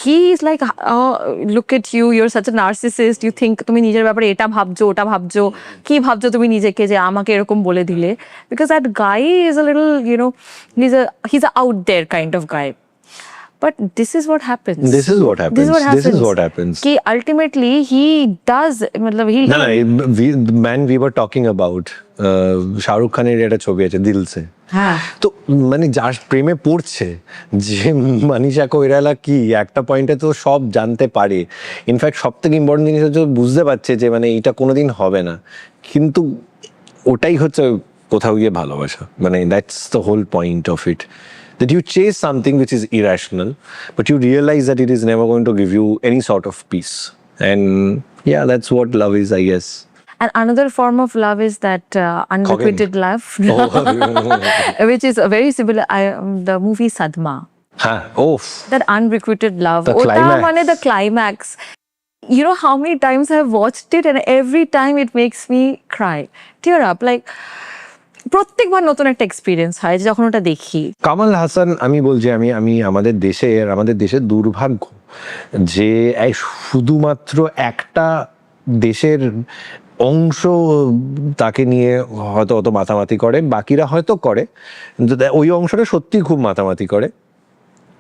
he is like, oh, look at you, you're such a narcissist. You think তুমি নিজের ব্যাপারে এটা ভাবছো, ওটা ভাবছো, কি ভাবছো তুমি নিজেকে যে আমাকে এরকম বলে দিলে, because that guy is a little, he's a out there kind of guy. But this is what happens. This is what happens. This is what happens. Ki ultimately he does, matlab he No, the man we were talking about, Shahrukh খানের একটা ছবি আছে দিল সে। হ্যাঁ, তো মানে যার প্রেমে পড়ছে, যে মানিষা কৈরালা কি একটা পয়েন্টে তো সব জানতে পারে, ইনফ্যাক্ট সব থেকে ইম্পর্টেন্ট জিনিস হচ্ছে বুঝতে পারছে যে মানে এটা কোনোদিন হবে না, কিন্তু ওটাই হচ্ছে কোথাও গিয়ে ভালোবাসা, মানে that's the whole point of it, that you chase something which is irrational, but you realize that it is never going to give you any sort of peace. And yeah, that's what love is, I guess. and another form of love is that unrequited love, which is a very similar. The movie Sadma, that unrequited love. The Ota climax. mane the climax. You know how many times I've watched it, and every time it makes me cry, tear up, like. প্রত্যেকবার নতুন একটা experience হয় যখন ওটা দেখি। কামাল হাসান, আমি বলছি আমি আমাদের দেশের দুর্ভাগ্য যে শুধুমাত্র একটা দেশের অংশ তাকে নিয়ে হয়তো অত মাতামাতি করে, বাকিরা হয়তো করে, কিন্তু ওই অংশটা সত্যি খুব মাতামাতি করে।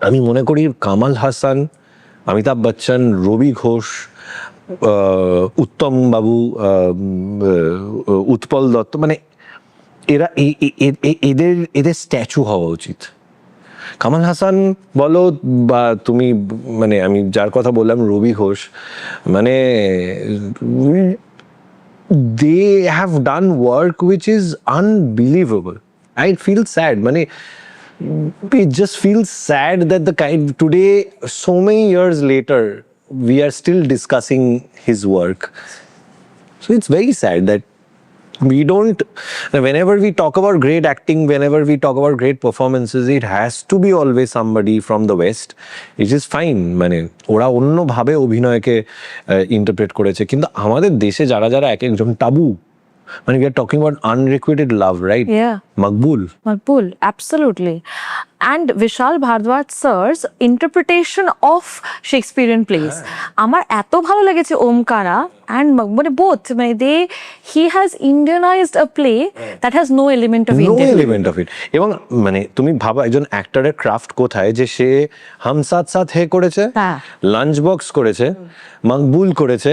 আমি মনে করি কামাল হাসান, অমিতাভ বচ্চন, রবি ঘোষ, উত্তম বাবু, উৎপল দত্ত, মানে এরা এদের স্ট্যাচু হওয়া উচিত। কামাল হাসান বলো বা তুমি, মানে আমি যার কথা বললাম রবি ঘোষ, মানে they have done work which is unbelievable. I feel sad, মানে it just feels sad that today, so many years later, we are still discussing his work. So it's very sad that we don't, whenever we talk about great acting, whenever we talk about great performances, it has to be always somebody from the West. It is fine, মানে ওরা অন্যভাবে অভিনয়কে interpret করেছে, কিন্তু আমাদের দেশে যারা যারা এক একজন টাবু, মানে we are talking about unrequited love, right? Yeah. Maqbool, absolutely. And Vishal Bhardwaj sir's interpretation of Shakespearean plays. আমার এত ভালো লেগেছে ওমকারা and মানে both, মানে he has Indianized a play that has no element of no Indian. element of it. এবং মানে তুমি ভাবো একজন অ্যাক্টরের ক্রাফট কোথায়, যে সে হাম সাথ সাথ হে করেছে, হ্যাঁ। লাঞ্চ বক্স করেছে, মকবুল করেছে,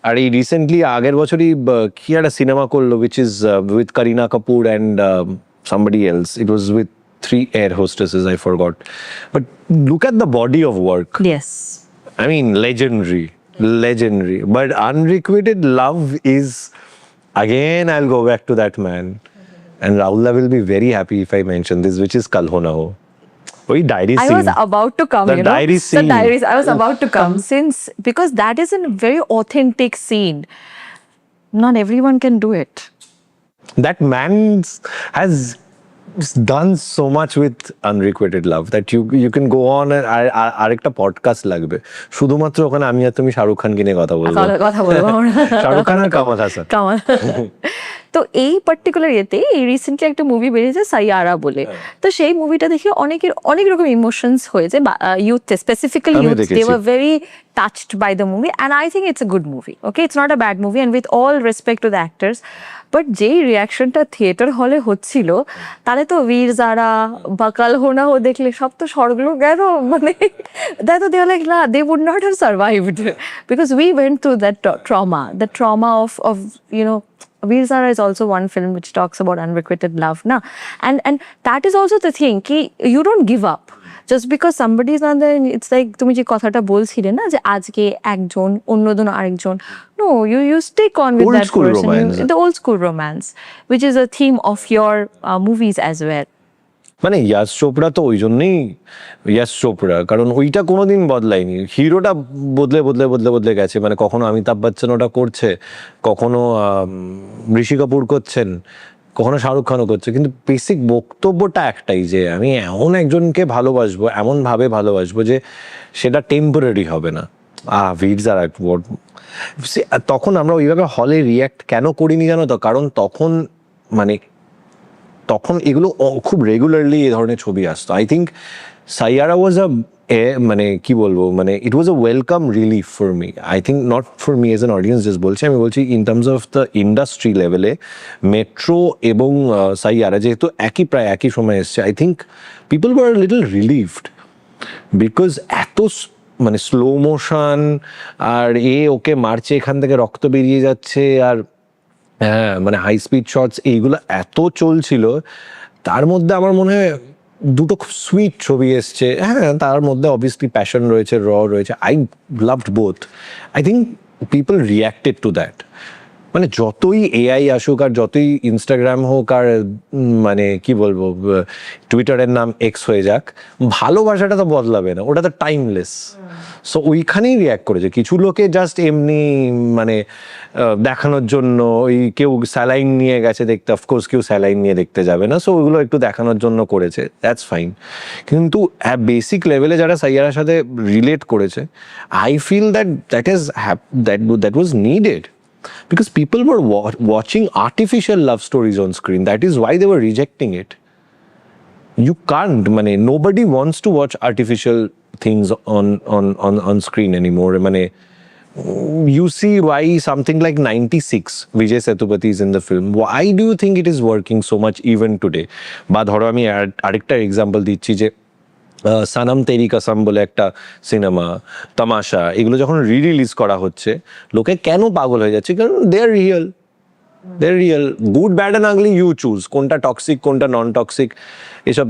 আর এই রিসেন্টলি আগের বছরই কি একটা সিনেমা করলো which is with Kareena Kapoor and somebody else. It was with 3 air hostesses, I forgot. But look at the body of work. Yes. I mean, legendary. But unrequited love is, again, I'll go back to that man. And Rahula will be very happy if I mention this, which is Kal Ho Na Ho. Oy diary I scene. was about to come, The you know. diary The scene. diaries, I was about to come, because that is a very authentic scene. Not everyone can do it. That man has done so much with unrequited love that you can go on আরেকটা podcast লাগবে শুধুমাত্র ওখানে আমি আর তুমি শাহরুখ খানকে নিয়ে কথা বলবো। কথা বলবো আমরা। শাহরুখ খান আর কামাল হাসান। Kamal. তো এই পার্টিকুলার ইয়েতে এই রিসেন্টলি একটা মুভি বেরিয়েছে সাইয়ারা বলে, তো সেই মুভিটা দেখে অনেকের অনেক রকম ইমোশনস হয়েছে ইউথ, স্পেসিফিক্যালি আমি ইউথ, দে দেখেছি। Were very touched by the movie and I think it's a good movie. Okay, it's not a bad movie and with all respect to the actors, but যেই রিয়াকশনটা theatre হলে হচ্ছিল তাহলে তো বীর জারা বাকাল হোনা ও দেখলে সব তো স্বর্গ গেল, মানে that they were like nah, they would not have survived because we went through that trauma of you know, Veer Zara is also one film which talks about unrequited love, na, and that is also the thing ki you don't give up just because somebody is not there. It's like তুমি যে কথাটা বলছিলে না যে আজকে একজন অন্যদিন আরেকজন, no, you stick on with Old that school person. romance. The old school romance, which is a theme of your movies as well. মানে ইয়াশ চোপড়া তো ওই জন্যই ইয়াশ চোপড়া, কারণ ওইটা কোনোদিন বদলায়নি। হিরোটা বদলে বদলে বদলে বদলে গেছে, মানে কখনো অমিতাভ বচ্চন ওটা করছে, কখনো ঋষি কাপুর করছেন, কখনো শাহরুখ খানও করছে, কিন্তু বেসিক বক্তব্যটা একটাই যে আমি এমন একজনকে ভালোবাসবো, এমন ভাবে ভালোবাসবো যে সেটা টেম্পোরারি হবে না। বীর জারা তখন আমরা ওইভাবে হলে রিয়্যাক্ট কেন করিনি জানো তো, কারণ তখন মানে তখন এগুলো খুব রেগুলারলি এই ধরনের ছবি আসতো। আই থিঙ্ক সাইয়ারা ওয়াজ মানে কি বলবো, মানে it was a welcome relief for me. I think not for me as an audience just বলছি, আমি বলছি in terms of the industry লেভেলে মেট্রো এবং সাইয়ারা যেহেতু প্রায় একই সময় এসছে, I think people were little relieved because এত মানে স্লো মোশন আর ওকে মারছে, এখান থেকে রক্ত বেরিয়ে যাচ্ছে, আর হ্যাঁ মানে হাই স্পিড শটস এইগুলো এত চলছিল, তার মধ্যে আমার মনে হয় দুটো খুব সুইট ছবি এসছে। হ্যাঁ, তার মধ্যে অবভিয়াসলি প্যাশন রয়েছে, রয়েছে। I loved both. I think people reacted to that. মানে যতই এআই আসুক আর যতই ইনস্টাগ্রাম হোক আর মানে কি বলবো টুইটারের নাম এক্স হয়ে যাক, ভালোবাসাটা তো বদলাবে না, ওটা তো টাইমলেস। সো ওইখানেই রিয়াক্ট করেছে কিছু লোকে, জাস্ট এমনি মানে দেখানোর জন্য। ওই কেউ স্যালাইন নিয়ে গেছে দেখতে, অফকোর্স কেউ স্যালাইন নিয়ে দেখতে যাবে না, সো ওইগুলো একটু দেখানোর জন্য করেছে, দ্যাটস ফাইন। কিন্তু বেসিক লেভেলে যারা সাইয়ারার সাথে রিলেট করেছে, I feel that was needed. Because people were watching artificial love stories on screen. That is why they were rejecting it. You can't, mane, nobody wants to watch artificial things on screen anymore. Mane, you see why something like 96 Vijay Sethupathi is in the film. Why do you think it is working so much even today? Ba dhoro ami arekta example dicchi je Sanam তেরি কসম বলে একটা cinema, তামাশা, এগুলো যখন release করা হচ্ছে, লোকে কেন পাগল হয়ে যাচ্ছে? কারণ they are real. Good bad and ugly you choose, কোনটা টক্সিক কোনটা নন টক্সিক এসব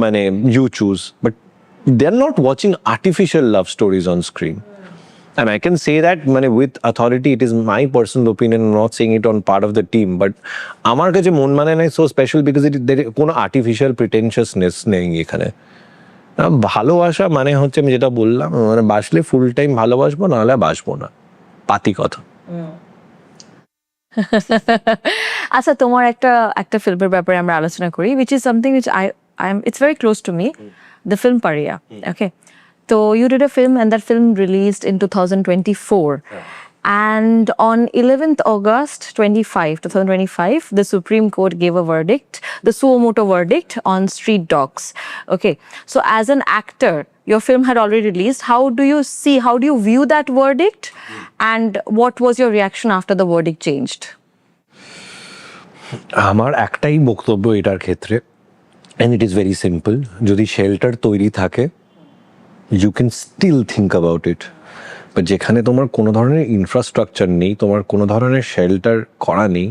মানে you choose, but they are not watching artificial love stories on screen. And I can say that মানে with authority, it is my personal opinion, I'm not saying it on part of the team, but আমার কাছে মন মানে নাই so special because কোনো artificial pretentiousness নেই এখানে। ভালোবাসা মানে হচ্ছে আমি যেটা বললাম, মানে বাসলে ফুল টাইম ভালোবাসবো, নাহলে বাসবো না, পাতি কথা। আচ্ছা, তোমার একটা ফিল্মের ব্যাপারে আমরা আলোচনা করি, which is something which it's very close to me, the film Pariya. Okay, so you did a film and that film released in 2024. And on 11th August 2025, the Supreme Court gave a verdict, the suo motu verdict on Street Dogs. Okay, so as an actor, your film had already released. How do you view that verdict? And what was your reaction after the verdict changed? আমার একটাই বক্তব্য এটার ক্ষেত্রে, and it is very simple. যদি shelter তৈরি থাকে, you can still think about it. But যেখানে তোমার কোনো ধরনের ইনফ্রাস্ট্রাকচার নেই, তোমার কোনো ধরনের শেল্টার করা নেই,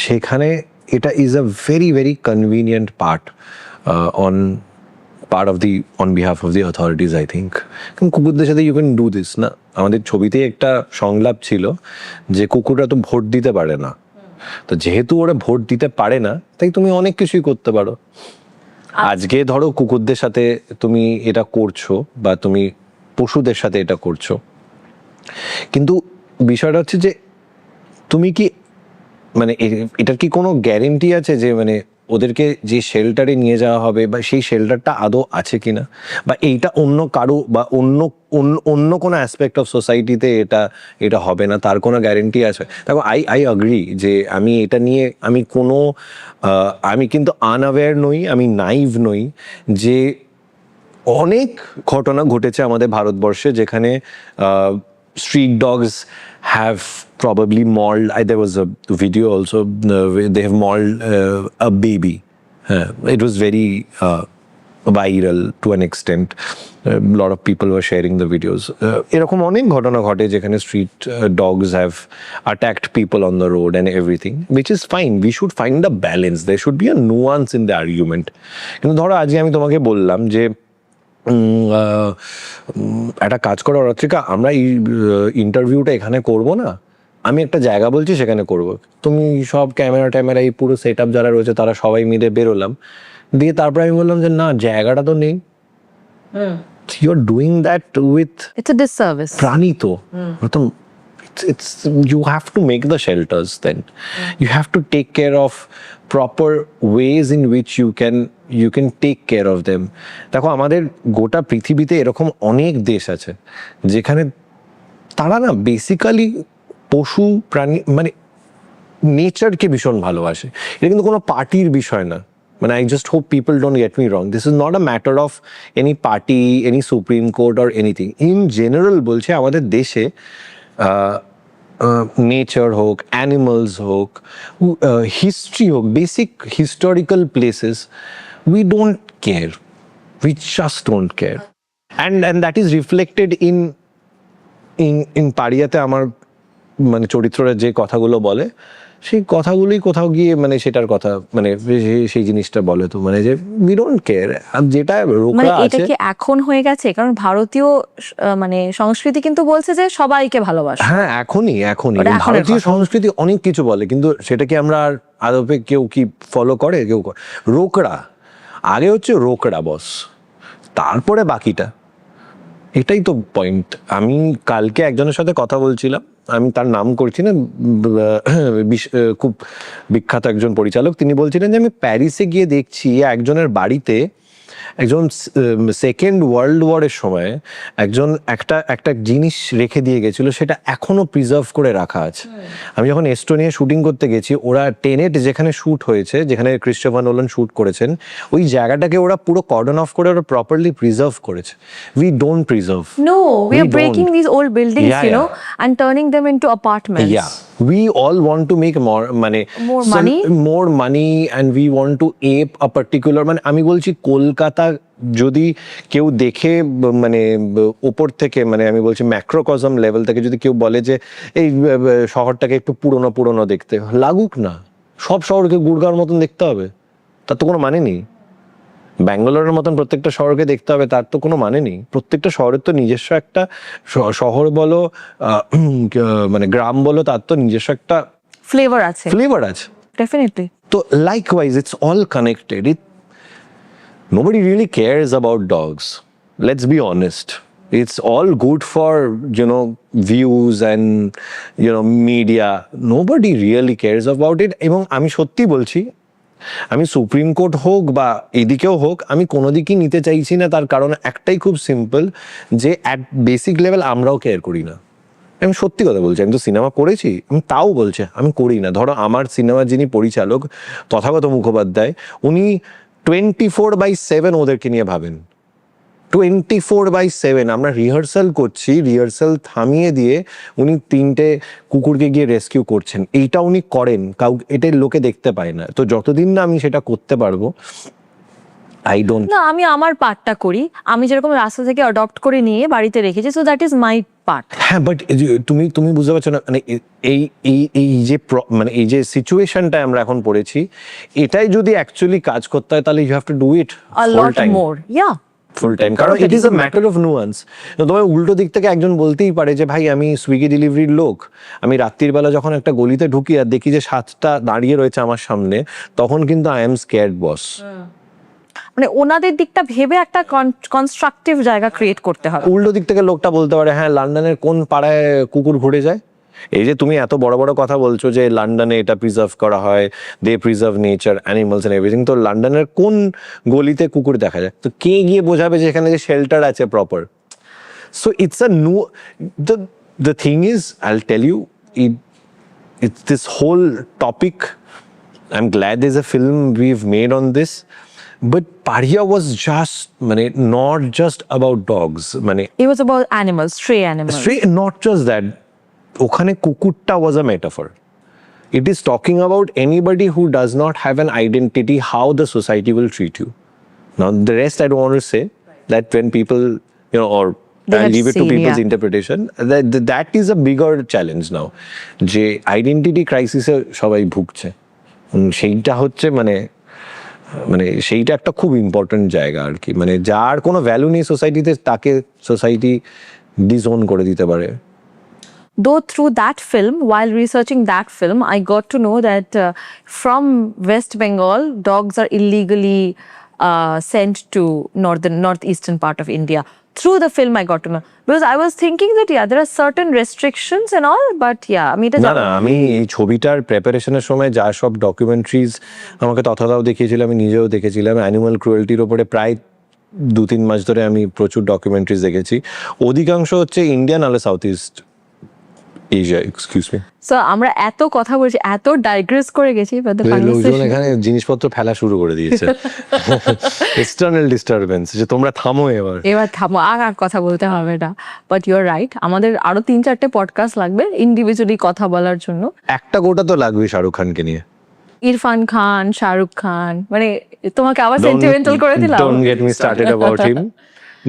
সেখানে এটা is a very very convenient part on behalf of the authorities, I think. কারণ কুকুরদের সাথে ইউ ক্যান ডু দিস না। আমাদের ছবিতেই একটা সংলাপ ছিল যে কুকুররা তো ভোট দিতে পারে না, তো যেহেতু ওরা ভোট দিতে পারে না, তাই তুমি অনেক কিছুই করতে পারো। আজকে ধরো কুকুরদের সাথে তুমি এটা করছো, বা তুমি পশুদের সাথে এটা করছো, কিন্তু বিষয়টা হচ্ছে যে তুমি কি মানে এটার কি কোনো গ্যারেন্টি আছে যে মানে ওদেরকে যে শেল্টারে নিয়ে যাওয়া হবে বা সেই শেল্টারটা আদৌ আছে কিনা, বা এইটা অন্য কারো বা অন্য কোনো অ্যাসপেক্ট অফ সোসাইটিতে এটা হবে না, তার কোনো গ্যারেন্টি আছে? দেখো, আই অ্যাগ্রি যে আমি এটা নিয়ে আমি কিন্তু আনঅ্যাওয়্যার নই, আমি নাইভ নই যে অনেক ঘটনা ঘটেছে আমাদের ভারতবর্ষে যেখানে street dogs have probably mauled. There was a video also. They have mauled a baby. It was very viral to an extent. A lot of people were sharing the videos. এরকম অনেক ঘটনা ঘটে যেখানে street dogs have attacked people on the road and everything, which is fine. We should find a balance. There should be a nuance in the argument. কিন্তু ধরো আজকে আমি তোমাকে বললাম যে একটা কাজ করো অরাত্রিকা, আমরা এই ইন্টারভিউটা এখানে করব না, আমি একটা জায়গা বলছি সেখানে করব। তুমি সব ক্যামেরা এই পুরো সেট আপ যারা রয়েছে তারা সবাই মিলে বেরোলাম, দিয়ে তারপরে আমি বললাম যে না, জায়গাটা তো নেই। You are doing that with It's a disservice. প্রাণী তো it's you have to make the shelters, then you have to take care of proper ways in which you can take care of them. দেখো, আমাদের গোটা পৃথিবীতে এরকম অনেক দেশ আছে যেখানে তারা না বেসিক্যালি পশু প্রাণী মানে নেচারকে ভীষণ ভালোবাসে। এটা কিন্তু কোনো পার্টির বিষয় না। মানে I just hope people don't get me wrong. This is not a matter of any party, any Supreme Court or anything. In general বলছে আমাদের দেশে নেচার হোক, অ্যানিমালস হোক, হিস্ট্রি হোক, basic historical places, we don't care. We just don't care. And that is reflected in পাড়িয়াতে আমার মানে চরিত্ররা যে কথাগুলো বলে, সেই কথাগুলোই কোথাও গিয়ে মানে সেটার কথা মানে সেই জিনিসটা বলে, তো মানে যে উই ডোন্ট কেয়ার। আর যেটা মানে রোকড়া এটা আছে, কি এখন হয়ে গেছে? কারণ ভারতীয় মানে সংস্কৃতি কিন্তু বলছে যে সবাইকে ভালোবাসে। হ্যাঁ এখনই ওটা এখনের ভারতীয় কথা। সংস্কৃতি অনেক কিছু বলে, কিন্তু সেটা কি আমরা আর আদপে কেউ কি ফলো করে? কেউ করে। রোকড়া আগে হচ্ছে রোকড়া বস, তারপরে বাকিটা। এটাই তো পয়েন্ট। আমি কালকে একজনের সাথে কথা বলছিলাম, আমি তার নাম করছি না, খুব বিখ্যাত একজন পরিচালক। তিনি বলছিলেন যে আমি প্যারিসে গিয়ে দেখছি একজনের বাড়িতে একজন সেকেন্ড ওয়ার্ল্ড ওয়ারের সময় একজন একটা জিনিস রেখে দিয়ে গেছিল, সেটা এখনো প্রিজার্ভ করে রাখা আছে। আমি যখন এস্টোনিয়া শুটিং করতে গেছি, ওরা টেনেট যেখানে শুট হয়েছে, যেখানে ক্রিস্টোফার নোলান শুট করেছেন, ওই জায়গাটাকে ওরা পুরো কর্ডন অফ করে ওরা প্রপারলি প্রিজার্ভ করেছে। We don't preserve. No, we are don't. breaking these old buildings, Yeah, you know, yeah. and turning them into apartments. Yeah, we all want to make more money and we want to ape a particular, মানে আমি বলছি কলকাতা যদি কেউ দেখে মানে ওপর থেকে, মানে আমি বলছি ম্যাক্রোকজম লেভেল থেকে যদি কেউ বলে যে এই শহরটাকে একটু পুরনো দেখতে, লাগুক না। সব শহরকে গুড়গাঁওর মতন দেখতে হবে, তার তো কোনো মানে নেই। ব্যাঙ্গালোরের মতন প্রত্যেকটা শহরকে দেখতে হবে, তার তো কোনো মানে নেই। প্রত্যেকটা শহরের তো নিজস্ব একটা, শহর বলো মানে গ্রাম বলো, তার তো নিজস্ব একটা ফ্লেভার আছে। Definitely. তো likewise, it's all connected. Nobody really cares about dogs. Let's be honest. It's all good for, views and, media. Nobody really cares about it. এবং আমি সত্যি বলছি, আমি সুপ্রিম কোর্ট হোক বা এদিকেও হোক, আমি কোনো দিকই নিতে চাইছি না। তার কারণ একটাই খুব সিম্পল, যে অ্যাট বেসিক লেভেল আমরাও কেয়ার করি না। আমি সত্যি কথা বলছি, আমি তো সিনেমা করেছি, আমি তাও বলছি আমি করি না। ধরো আমার সিনেমার যিনি পরিচালক তথাগত মুখোপাধ্যায়, উনি 24/7 ওদেরকে নিয়ে ভাবেন। 24/7 আমরা রিহার্সাল করছি, রিহার্সাল থামিয়ে দিয়ে উনি 3টে কুকুরকে গিয়ে রেস্কিউ করছেন। এইটা উনি করেন, এটা লোকে দেখতে পায় না। তো যতদিন না আমি সেটা করতে পারবো, না, আমি আমার পার্টটা করি। আমি যেরকম রাস্তা থেকে অ্যাডপ্ট করে নিয়ে বাড়িতে রেখেছি, so that is my part. হ্যাঁ, বাট তুমি বুঝতে পারছো না, মানে এই যে সিচুয়েশনটা আমরা এখন পড়েছি, এটাই যদি অ্যাকচুয়ালি কাজ করতে হয়, তাহলে you have to do it a lot more, yeah, full time. কারণ it is a matter of nuance. তোমার উল্টো দিক থেকে একজন বলতেই পারে যে ভাই, আমি সুইগি ডেলিভারির লোক, আমি রাত্রির বেলা যখন একটা গলিতে ঢুকি আর দেখি যে 7টা দাঁড়িয়ে রয়েছে আমার সামনে, তখন কিন্তু আই এম স্কেয়ার্ড বস। মানে ওনাদের দিকটা ভেবে একটা কনস্ট্রাকটিভ জায়গা ক্রিয়েট করতে হবে। উল্টো দিক থেকে লোকটা বলতে পারে, হ্যাঁ লন্ডনের কোন পাড়ায় কুকুর ঘুরে যায়, এই যে তুমি এত বড় বড় কথা বলছো যে লন্ডনে এটা প্রিজার্ভ করা হয়, they preserve nature, animals and everything, তো লন্ডনের কোন গলিতে কুকুর দেখা যায়? তো কে গিয়ে বোঝাবে যে এখানে যে শেল্টার আছে proper? So it's a new, the thing is, I'll tell you, it's this whole topic. I'm glad there's a film we've made on this, but Pariya was just not just about dogs. It was about animals, stray animals. Not just that. ওখানে কুকুরটা was a metaphor. It is talking about anybody who does not have an identity, how the society will treat you. Now the rest I don't want to say, that when people, or They I'll have leave it to seen, people's yeah. interpretation. That is a bigger challenge now. যে identity ক্রাইসিসে সবাই ভুগছে, সেইটা হচ্ছে সেইটা একটা খুব important জায়গা আর কি। যার কোনো ভ্যালু নেই সোসাইটিতে, তাকে সোসাইটি ডিসওন করে দিতে পারে। Though through that film, while researching that film, I got to know that from West Bengal, dogs are illegally sent to northeastern part of India. Through the film, I got to know, because I was thinking that there are certain restrictions and all, but আমি এই ছবিটার প্রেপারেশনের সময় যা সব documentaries আমাকে তথাদাও দেখিয়েছিল, আমি নিজেও দেখেছিলাম। অ্যানিমাল ক্রুয়েলটির ওপরে প্রায় 2-3 মাস ধরে আমি প্রচুর ডকুমেন্টারিজ দেখেছি। অধিকাংশ হচ্ছে ইন্ডিয়া নাহলে south east Asia, excuse me. So আমরা এত কথা বলছি, এত ডাইগ্রেস করে গেছি, but the লোকজন এখানে জিনিসপত্র ফেলা শুরু করে দিয়েছে, এক্সটার্নাল ডিস্টারবেন্স, যে তোমরা থামো এবার থামো, আর কথা বলতে হবে না। বাট ইউ আর রাইট, আমাদের আরো 3-4টে পডকাস্ট লাগবে ইন্ডিভিজুয়ালি কথা বলার জন্য। একটা গোটা তো লাগবে শাহরুখ খানকে নিয়ে, ইরফান খান, শাহরুখ খান, তোমাকে আবার সেন্টিমেন্টাল করে দিলাম। Don't get me started about him.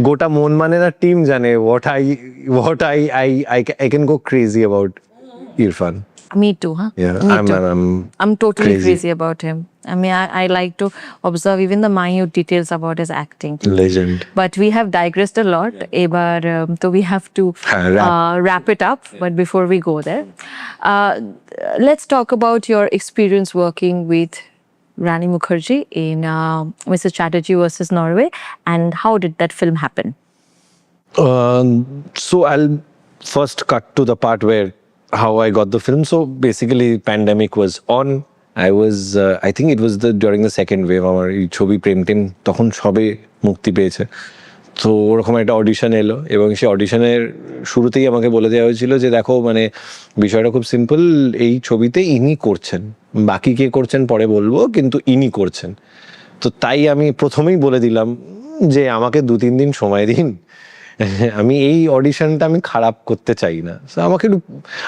গোটা মন মানে না টিম জানে what I can go crazy about Irfan. Me too, huh? Yeah, Me I'm totally crazy. crazy about him. I mean, I like to observe even the minute details about his acting. Legend. But we have digressed a lot. So we have to wrap it up. But before we go there, let's talk about your experience working with Rani Mukherjee in Mrs. Chatterjee versus Norway, and how did that film happen? So I'll first cut to the part where how I got the film. So basically, pandemic was on. I think it was during the second wave. আমার এই ছবি প্রেম টেম তখন সবে মুক্তি পেয়েছে। তো ওরকম একটা অডিশন এলো, এবং সেই অডিশনের শুরুতেই আমাকে বলে দেওয়া হয়েছিল যে দেখো বিষয়টা খুব সিম্পল, এই ছবিতে ইনি করছেন, বাকি কে করছেন পরে বলবো, কিন্তু ইনি করছেন। তো তাই আমি প্রথমেই বলে দিলাম যে আমাকে 2-3 দিন সময় দিন, আমি এই অডিশনটা আমি খারাপ করতে চাই না।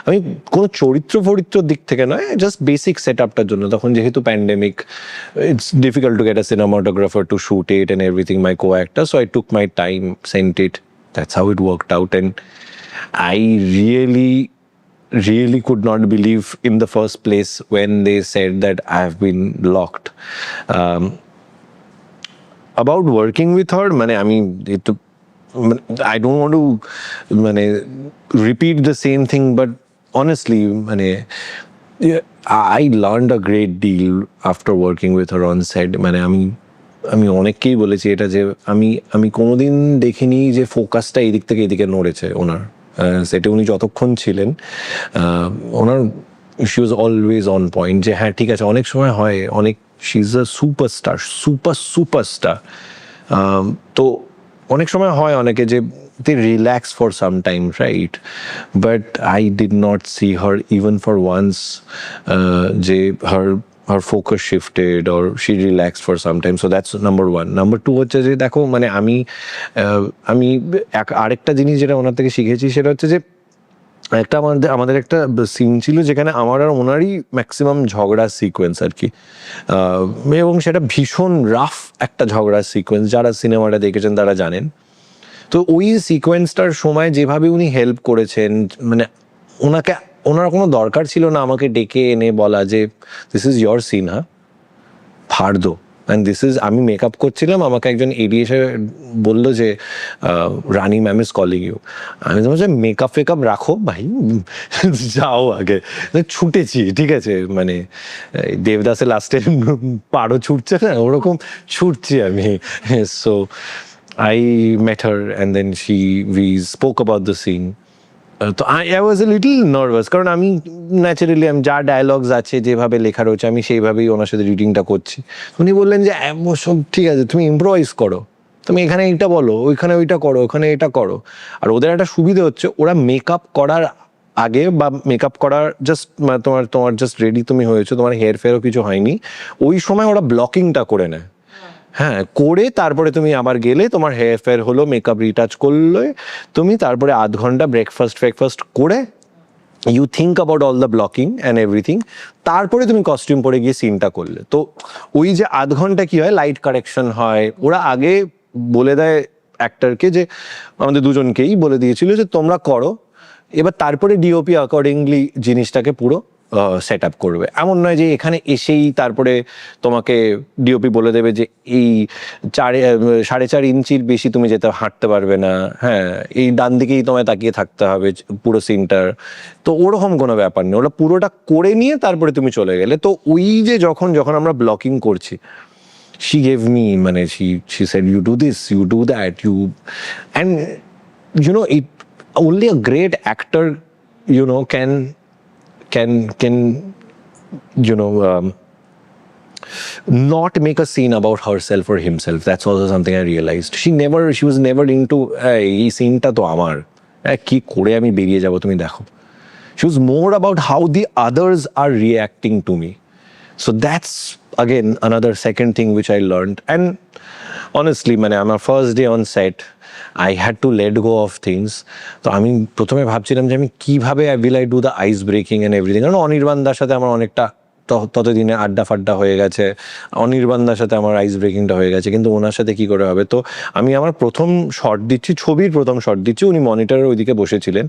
আমি কোনো চরিত্রের দিক থেকে নয়, জাস্ট বেসিক সেট আপটার জন্য। তখন যেহেতু pandemic, it's difficult to get a cinematographer to shoot it and everything, my co actor, so I took my time, sent it, that's how it worked out, and I really could not believe in the first place when they said that I have been locked. About working with her, I don't want to repeat the same thing, but honestly, I learned a great deal after working with her on set. আমি অনেককেই বলেছি এটা, যে আমি কোনোদিন দেখিনি যে ফোকাসটা এদিক থেকে এদিকে নড়েছে ওনার সেটে। উনি যতক্ষণ ছিলেন ওনার she was always on point, যে হ্যাঁ ঠিক আছে, অনেক সময় হয় শি ইজ আ সুপারস্টার। তো অনেক সময় হয় অনেকে যে they relax for some time, right? But I did not see her even for once যে her focus shifted or she relaxed for some time. So that's number one. Number two হচ্ছে যে দেখো আমি আরেকটা জিনিস যেটা ওনার থেকে শিখেছি সেটা হচ্ছে যে আমাদের একটা সিন ছিল যেখানে আমার আর ওনারই ম্যাক্সিমাম ঝগড়ার সিকোয়েন্স আর কি, এবং সেটা ভীষণ রাফ একটা ঝগড়ার সিকোয়েন্স, যারা সিনেমাটা দেখেছেন তারা জানেন। তো ওই সিকোয়েন্সটার সময় যেভাবে উনি হেল্প করেছেন, ওনার কোনো দরকার ছিল না আমাকে ডেকে এনে বলা যে দিস ইজ ইয়োর সিন, হ্যাঁ ফাড় দো, অ্যান্ড দিস ইজ, আমি মেকআপ করছিলাম, আমাকে একজন এডি এসে বললো যে রানী ম্যাম ইজ কলিং ইউ। আমি তো বলছি মেকআপ ফেকআপ রাখো ভাই, যাও আগে। ছুটেছি, ঠিক আছে, দেবদাসের লাস্টে পাড়ও ছুটছে না, ওরকম ছুটছি আমি। So I met her and then we spoke about the scene. তো I was a little nervous, কারণ আমি ন্যাচারালি আমি যা ডায়লগস আছে যেভাবে লেখা রয়েছে আমি সেইভাবেই ওনার সাথে রিডিংটা করছি। উনি বললেন যে সব ঠিক আছে, তুমি ইম্প্রোভাইজ করো, তুমি এখানে এইটা বলো, ওইখানে ওইটা করো, ওখানে এটা করো। আর ওদের একটা সুবিধে হচ্ছে ওরা মেকআপ করার আগে বা মেকআপ করার জাস্ট তোমার তোমার জাস্ট রেডি তুমি হয়েছো, তোমার হেয়ার ফেয়ারও কিছু হয়নি, ওই সময় ওরা ব্লকিংটা করে নেয়। হ্যাঁ, করে তারপরে তুমি আবার গেলে তোমার হেয়ার ফেয়ার হলো, মেকআপ রিটাচ করলে তুমি, তারপরে আধ ঘন্টা ব্রেকফাস্ট করে you think about all the blocking and everything, তারপরে তুমি কস্টিউম পরে গিয়ে সিনটা করলে। তো ওই যে আধ ঘন্টা কি হয়, লাইট কারেকশন হয়, ওরা আগে বলে দেয় অ্যাক্টরকে, যে আমাদের দুজনকেই বলে দিয়েছিল যে তোমরা করো, এবার তারপরে ডিওপি অ্যাকর্ডিংলি জিনিসটাকে পুরো সেট আপ করবে। এমন নয় যে এখানে এসেই তারপরে তোমাকে ডিওপি বলে দেবে যে এই 4.5 ইঞ্চির বেশি তুমি যেতে হাঁটতে পারবে না, হ্যাঁ এই ডান দিকেই তোমায় তাকিয়ে থাকতে হবে পুরো সিনটার। তো ওরকম কোনো ব্যাপার নেই, ওরা পুরোটা করে নিয়ে তারপরে তুমি চলে গেলে। তো ওই যে যখন আমরা ব্লকিং করছি, she gave me, মানে she said you do this, you do that, you, and you know it, only a great actor you know can you know not make a scene about herself or himself. That's also something I realized. She was never into এই সিনটা তো আমার, কি করে আমি বেরিয়ে যাব তুমি দেখো। She was more about how the others are reacting to me. So that's again another second thing which I learned. And honestly, মানে আমার first day on set I had to let go of things. তো আমি প্রথমে ভাবছিলাম যে আমি কিভাবে will I do the ice breaking and everything, কারণ অনির্বাণদার সাথে আমার অনেকটা ততদিনে আড্ডা ফাড্ডা হয়ে গেছে, অনির্বাণদার সাথে আমার আইস ব্রেকিংটা হয়ে গেছে, কিন্তু ওনার সাথে কি করে হবে। তো আমি আমার প্রথম শট দিচ্ছি, ছবির প্রথম শট দিচ্ছি, উনি মনিটরের ওইদিকে বসেছিলেন,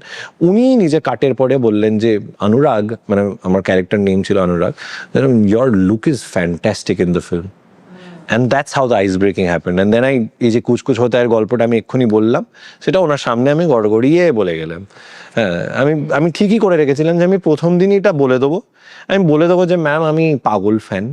উনি নিজে কাটের পরে বললেন যে অনুরাগ, মানে আমার ক্যারেক্টার নেম ছিল অনুরাগ, your look is fantastic in the film. And that's how the ice breaking happened. And then এই যে কুচকুচ হতে আর গল্পটা আমি এক্ষুনি বললাম, সেটা ওনার সামনে আমি গড়গড়িয়ে বলে গেলাম। হ্যাঁ, আমি ঠিকই করে রেখেছিলাম যে আমি প্রথম দিনই এটা বলে দেবো, আমি বলে দেবো যে ম্যাম আমি পাগল ফ্যান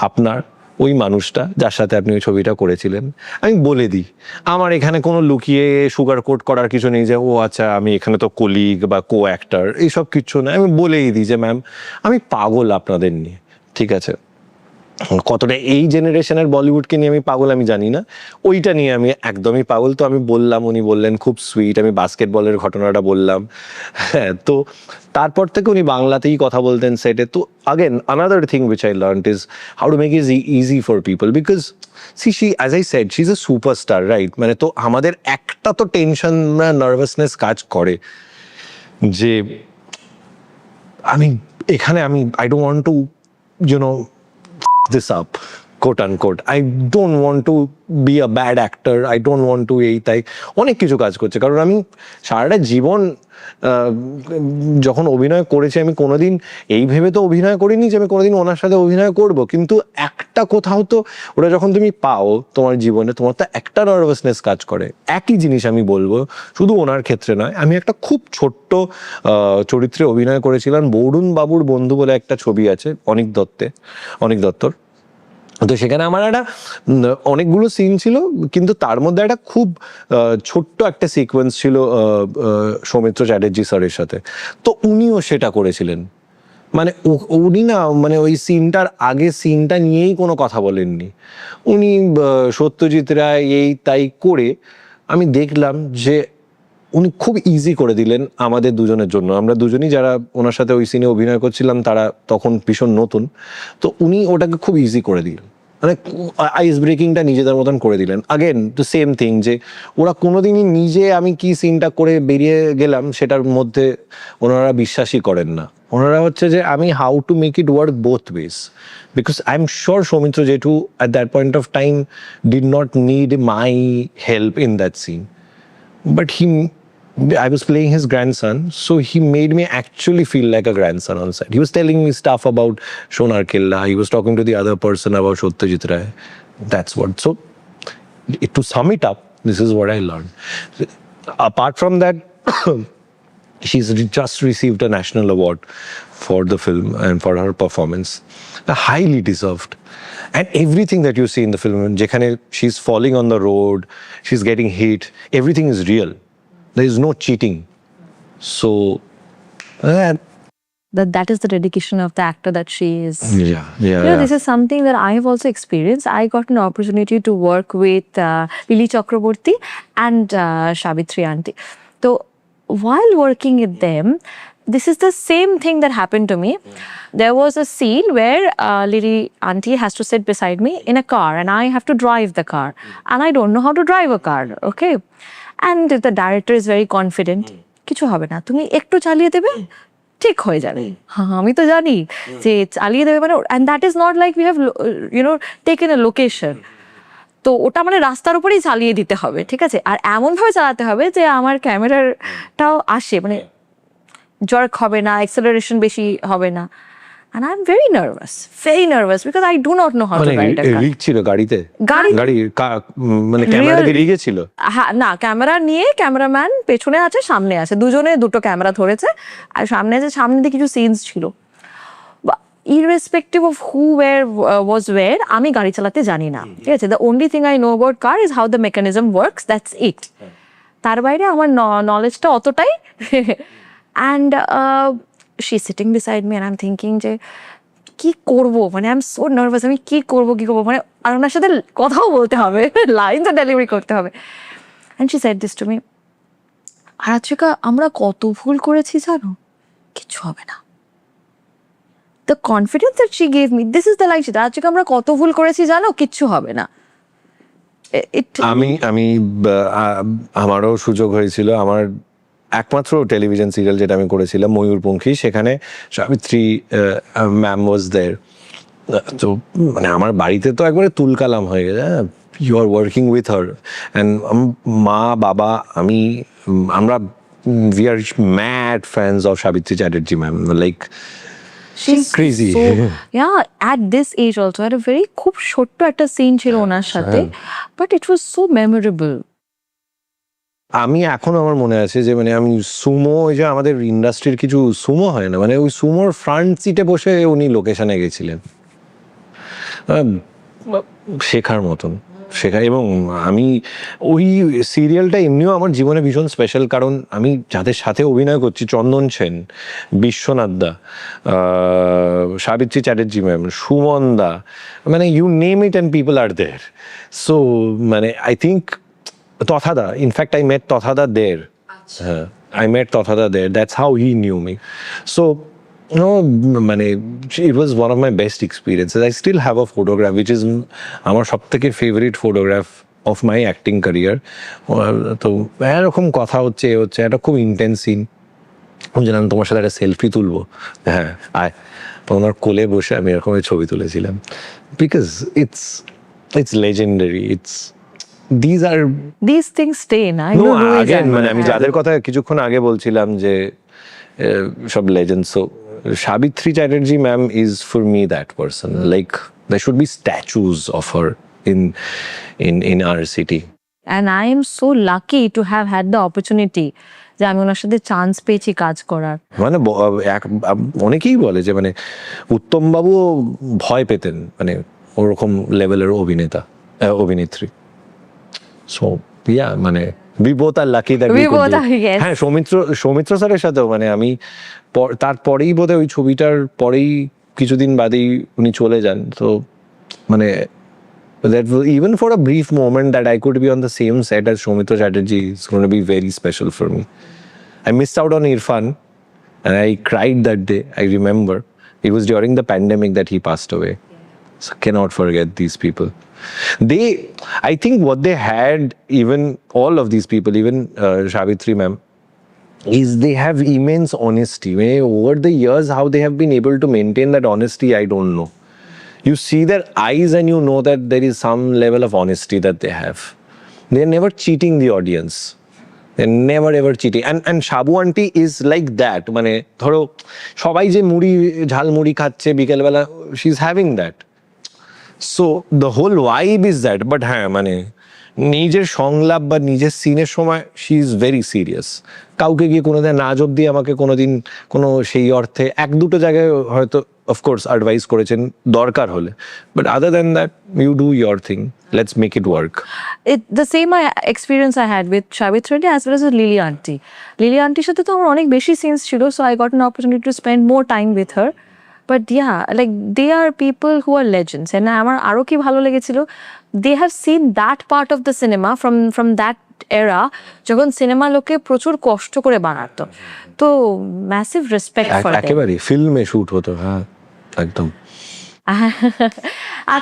আপনার, ওই মানুষটা যার সাথে আপনি ওই ছবিটা করেছিলেন। আমি বলে দিই, আমার এখানে কোনো লুকিয়ে সুগার কোট করার কিছু নেই যে ও আচ্ছা আমি এখানে তো কলিগ বা কো অ্যাক্টার, এইসব কিছু না। আমি বলেই দিই যে ম্যাম আমি পাগল আপনাদের নিয়ে, ঠিক আছে। কতটা এই জেনারেশনের বলিউডকে নিয়ে আমি পাগল আমি জানি না, ওইটা নিয়ে আমি একদমই পাগল। তো আমি বললাম, উনি বললেন খুব সুইট, আমি বাস্কেটবলের ঘটনাটা বললাম। হ্যাঁ, তো তারপর থেকে উনি বাংলাতেই কথা বলতেন সেটে। তো again another thing which I learned is how to make is easy for people, because she as I said she is a superstar, right. মানে তো আমাদের একটা তো টেনশন নার্ভাসনেস কাজ করে যে আমি এখানে I don't want to this up, quote unquote. I don't want to be a bad actor. I don't want to এই তাই অনেক কিছু কাজ করছে। কারণ আমি সারাটা জীবন যখন অভিনয় করেছি, আমি কোনোদিন এই ভেবে তো অভিনয় করিনি যে আমি কোনোদিন ওনার সাথে অভিনয় করব, কিন্তু একটা কোথাও তো ওরা যখন তুমি পাও তোমার জীবনে, তোমার তো একটা নার্ভাসনেস কাজ করে। একই জিনিস আমি বলবো, শুধু ওনার ক্ষেত্রে নয়। আমি একটা খুব ছোট্ট চরিত্রে অভিনয় করেছিলাম, বরুণ বাবুর বন্ধু বলে একটা ছবি আছে অনিক দত্তর। তো সেখানে আমার একটা অনেকগুলো সিন ছিল, কিন্তু তার মধ্যে একটা খুব ছোট্ট একটা সিকোয়েন্স ছিল সৌমিত্র চ্যাটার্জি স্যারের সাথে। তো উনিও সেটা করেছিলেন। মানে উনি না, মানে ওই সিনটার আগে সিনটা নিয়েই কোনো কথা বলেননি উনি। সত্যজিৎ রায় এই তাই করে আমি দেখলাম যে উনি খুব ইজি করে দিলেন আমাদের দুজনের জন্য। আমরা দুজনই যারা ওনার সাথে ওই সিনে অভিনয় করছিলাম তারা তখন ভীষণ নতুন। তো উনি ওটাকে খুব ইজি করে দিলেন, মানে আইস ব্রেকিংটা নিজেদের মতন করে দিলেন। আগেন তো সেম থিং, যে ওরা কোনোদিনই নিজে আমি কি সিনটা করে বেরিয়ে গেলাম সেটার মধ্যে ওনারা বিশ্বাসই করেন না। ওনারা হচ্ছে যে আমি how to make it work both ways, because I am sure Soumitra জেঠু at that point of time did not need my help in that scene, but I was playing his grandson, so he made me actually feel like a grandson on set. He was telling me stuff about Shonar Killa. He was talking to the other person about Satyajit Ray. That's what. So, to sum it up, this is what I learned. Apart from that, she's just received a national award for the film and for her performance. Highly deserved. And everything that you see in the film, যেখানে she's falling on the road, she's getting hit, everything is real. There is no cheating. So that is the dedication of the actor that she is. yeah. This is something that I have also experienced. I got an opportunity to work with Lily Chakraborty and Savitri aunty. So while working with them, this is the same thing that happened to me. There was a scene where Lily aunty has to sit beside me in a car and I have to drive the car. And I don't know how to drive a car, okay? And the director is very confident. কিছু হবে না, তুমি একটু চালিয়ে দেবে, ঠিক হয়ে যাবে। হ্যাঁ, আমি তো জানি যে চালিয়ে দেবে মানে, and that is not like we have taken a location. তো ওটা মানে রাস্তার উপরেই চালিয়ে দিতে হবে, ঠিক আছে? আর এমনভাবে চালাতে হবে যে আমার ক্যামেরাটাও আসে, মানে জর্ক হবে না, অ্যাক্সেলারেশন বেশি হবে না। And I'm very nervous because I do not know how to মানে ride a car. রিগ ছিল গাড়িতে, গাড়ি- মানে ক্যামেরাতে রিগে ছিল। হ্যাঁ, না, ক্যামেরা নিয়ে ক্যামেরাম্যান পেছনে আছে, সামনে আছে, দুজনে দুটো ক্যামেরা ধরেছে আর সামনে আছে, সামনে দিয়ে কিছু সিনস ছিল। Irrespective of who were was were, আমি গাড়ি চালাতে জানি না, ঠিক আছে? The only thing I know about car is how the mechanism works, that's it. তার বাইরে আমার নলেজটা অতটাই। And she sitting beside me and I am thinking যে কি করবো, মানে আই এম সো নার্ভাস, আমি কি করবো মানে, আর ওনার সাথে কথাও বলতে হবে, লাইনটা ডেলিভারি করতে হবে। And she said this to me, Aratrika, আমরা কত ভুল করেছি জানো, কিচ্ছু হবে না। The confidence that she gave me, this is the like, Aratrika, আমরা কত ভুল করেছি জানো, কিচ্ছু হবে না। আমি আমারও সুযোগ হয়েছিল, আমার একমাত্র টেলিভিশন সিরিয়াল যেটা আমি করেছিলাম ময়ূরপঙ্খী, সেখানে সাবিত্রী ম্যাম ওয়াজ দেয়ার। তো মানে আমার বাড়িতে তো একবারে তুলকালাম হয়ে গেছে, you are working with her. And মা, বাবা, আমরা we are mad fans of Savitri Chatterjee ma'am, like She's crazy. So, yeah, at this age also, had a very খুব ছোট্ট একটা সিন ছিল ওনার সাথে, but it was so memorable. আমি এখনো আমার মনে আছে যে মানে আমি সুমো, ওই যে আমাদের ইন্ডাস্ট্রির কিছু সুমো হয় না, মানে ওই সুমোর ফ্রন্ট সিটে বসে উনি লোকেশনে গেছিলেন, শেখার মতন শেখা। এবং আমি ওই সিরিয়ালটা এমনিও আমার জীবনে ভীষণ স্পেশাল, কারণ আমি যাদের সাথে অভিনয় করছি, চন্দন সেন, বিশ্বনাথ দা, সাবিত্রী চ্যাটার্জি ম্যাম, সুমন দা, মানে you name it and people are there. So মানে I think Tothada. In fact, I met Tothada there. I met Tothada there. That's how he knew me. So, it was one of my best experiences. I still have a photograph, which is আমার সবথেকে favorite photograph of my acting career. তো এরকম কথা হচ্ছে একটা খুব intense scene, আমি তোমার সাথে একটা সেলফি তুলবো, হ্যাঁ আয়, ওনার কোলে বসে আমি এরকম ছবি তুলেছিলাম, because it's legendary. These things stay, না? মানে আমি যাদের কথা কিছুক্ষণ আগে বলছিলাম যে সব legend, so Savitri Chatterjee ma'am is for me that person, like there should be statues of her in our city. And I am so lucky to have had the opportunity যে আমি ওনার সাথে চান্স পেয়েছি কাজ করার। মানে অনেকেই বলে যে মানে উত্তম বাবু ভয় পেতেন মানে ওরকম লেভেলের অভিনেত্রী। সো ইয়া, মানে we both are lucky that we could do. Yes. হ্যাঁ, সৌমিত্র স্যারের সাথেও মানে আমি তারপরেই বোধহয় ওই ছবিটার পরেই কিছুদিন বাদেই উনি চলে যান। তো মানে that was, even for a brief moment that I could be on the same set as Soumitra Chatterjee, is going to be very special for me. I missed out on Irfan and I cried that day. I remember it was during the pandemic that he passed away. So cannot forget these people. I think what they had, even all of these people, even Savitri ma'am, is they have immense honesty. Over the years, how they have been able to maintain that honesty, I don't know. You see their eyes and you know that there is some level of honesty that they have. They're never cheating the audience. They're never ever cheating. And Shabu aunty is like that. মানে ধরো সবাই যে ঝাল মুড়ি খাচ্ছে বিকেলবেলা, she's having that. So the whole vibe is that. But হ্যাঁ, মানে নিজের সংলাপ বা নিজের সিনের সময় শি ইজ ভেরি সিরিয়াস। কাউকে গিয়ে কোনোদিন না জব দিয়ে আমাকে কোনোদিন কোনো সেই অর্থে এক দুটো জায়গায় হয়তো অফকোর্স অ্যাডভাইস করেছেন দরকার হলে, but other than that you do your thing, let's make it work. The same experience I had with Shabit Reddy as well as with Lily Aunty. Lily Auntyর সাথে তো আমার অনেক বেশি সিনস ছিল, so I got an opportunity to spend more time with her. But yeah, like they are people who are legends. And আমার আরো কি ভালো লেগেছিল, they have seen that part of the cinema from that era যখন cinema লোকে প্রচুর কষ্ট করে বানাতো, তো ম্যাসিভ রেসপেক্ট ফর দেম। একেবারে ফিল্মে শুট হতো, হ্যাঁ একদম।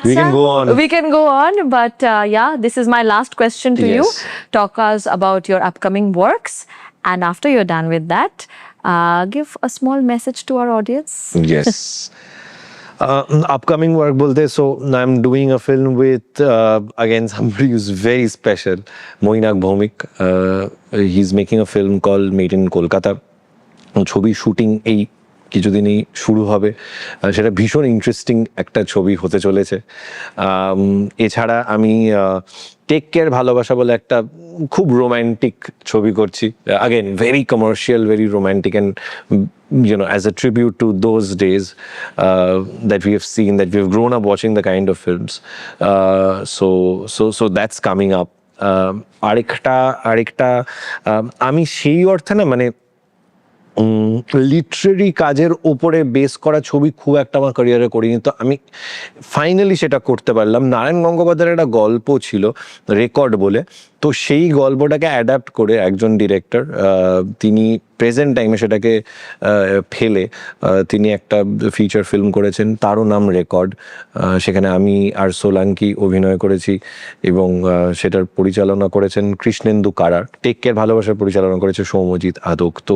We can go on. We can go on, but yeah, this is my last question to you. Yes. Talk us about your upcoming works, and after you're done with that, give a small message to our audience. Yes. Upcoming work bolte, so I'm doing a film with again somebody who's very special, Moinak Bhomik. He's making a film called Made in Kolkata. ছবি shooting এই কিছুদিনই শুরু হবে, সেটা ভীষণ interesting একটা ছবি হতে চলেছে। এছাড়া আমি টেক কেয়ার ভালোবাসা বলে একটা খুব রোম্যান্টিক ছবি করছি, again very commercial, very romantic, and you know, as a tribute to those days that we have seen, that we have grown up watching the kind of films. So that's coming up. আরেকটা আমি সেই অর্থে না, মানে literary কাজের ওপরে base করা ছবি খুব একটা আমার ক্যারিয়ারে করিনি, তো আমি ফাইনালি সেটা করতে পারলাম। নারায়ণ গঙ্গোপাধ্যায়ের একটা গল্প ছিল রেকর্ড বলে, তো সেই গল্পটাকে অ্যাডাপ্ট করে একজন ডিরেক্টর, তিনি প্রেজেন্ট টাইমে সেটাকে ফেলে তিনি একটা ফিচার ফিল্ম করেছেন, তারও নাম রেকর্ড। সেখানে আমি আর সোলাঙ্কি অভিনয় করেছি, এবং সেটার পরিচালনা করেছেন কৃষ্ণেন্দু কারার। টেক কেয়ার ভালোবাসার পরিচালনা করেছে সৌম্যজিৎ আদক। তো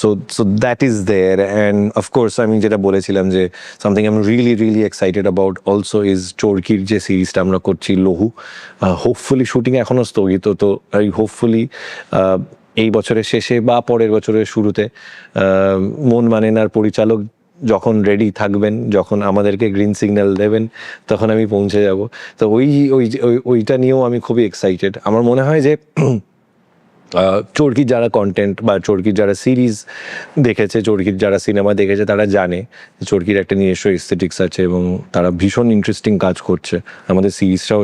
so that is there, and of course আমি যেটা বলেছিলাম যে something I am really excited about also is চোরকির যে সিরিজটা আমরা করছি লহু, হোপফুলি শুটিং এখনো স্থগিত, তো হোপফুলি এই বছরের শেষে বা পরের বছরের শুরুতে মন মানেনার পরিচালক যখন রেডি থাকবেন, যখন আমাদেরকে গ্রিন সিগন্যাল দেবেন, তখন আমি পৌঁছে যাব। তো ওইটা নিয়েও আমি খুবই এক্সাইটেড। আমার মনে হয় যে চোরকির যারা কন্টেন্ট বা চোরকির যারা সিরিজ দেখেছে, চোরকির যারা সিনেমা দেখেছে, তারা জানে চোরকির একটা নিজস্ব এস্থেটিক্স আছে, এবং তারা ভীষণ ইন্টারেস্টিং কাজ করছে। আমাদের সিরিজটাও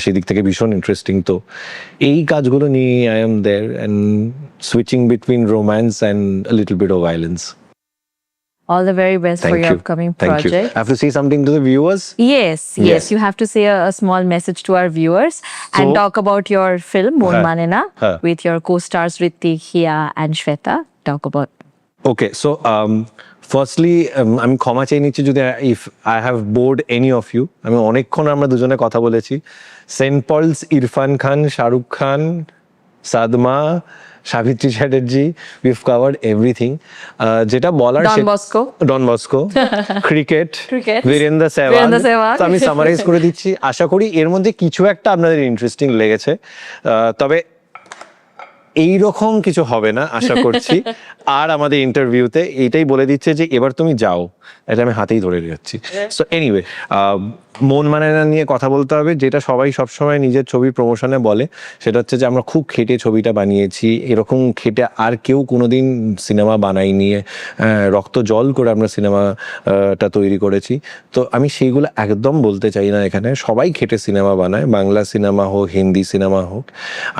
সেই দিক থেকে ভীষণ ইন্টারেস্টিং। তো এই কাজগুলো নিয়ে I am there, and switching between romance and little bit of violence. All the very best for your upcoming project. I have to say something to the viewers? Yes, you have to say a small message to our viewers and talk about your film Mon Manena with your co-stars Ritik, Hia and Shweta. Talk about. Okay, so firstly আমি ক্ষমা চেয়ে নিচ্ছি যদি if I have bored any of you. আমি অনেকক্ষণ আমরা দুজনে কথা বলেছি। Saint Paul's, Irrfan Khan, Shahrukh Khan, Sadma, Sabitri Chatterjee, we've covered everything. যেটা বলার, Don Bosco, cricket, Virender Sehwag. তো আমি সামারাইজ করে দিচ্ছি। আশা করি এর মধ্যে কিছু একটা আপনাদের ইন্টারেস্টিং লেগেছে, তবে এইরকম কিছু হবে না আশা করছি। আর আমাদের ইন্টারভিউতে এইটাই বলে দিচ্ছে যে এবার তুমি যাও, এটা আমি হাতেই ধরে যাচ্ছি। সো এনিওয়ে, মন মানেনা নিয়ে কথা বলতে হবে, যেটা সবাই সবসময় নিজের ছবির প্রমোশনে বলে, সেটা হচ্ছে যে আমরা খুব খেটে ছবিটা বানিয়েছি, এরকম খেটে আর কেউ কোনোদিন সিনেমা বানায়নি, রক্ত জল করে আমরা সিনেমাটা তৈরি করেছি। তো আমি সেইগুলো একদম বলতে চাই না এখানে। সবাই খেটে সিনেমা বানায়, বাংলা সিনেমা হোক, হিন্দি সিনেমা হোক।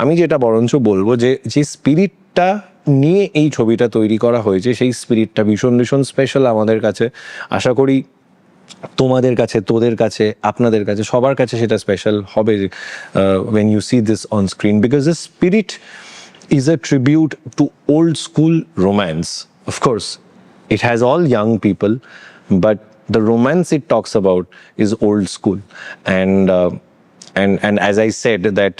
আমি যেটা বরঞ্চ বলবো যে স্পিরিটটা নিয়ে এই ছবিটা তৈরি করা হয়েছে, সেই স্পিরিটটা ভীষণ স্পেশাল আমাদের কাছে। আশা করি তোমাদের কাছে, তোদের কাছে, আপনাদের কাছে, সবার কাছে সেটা স্পেশাল হবে when you see this on screen, because the spirit is a tribute to old school romance. Of course, it has all young people, but the romance it talks about is old school. And as I said that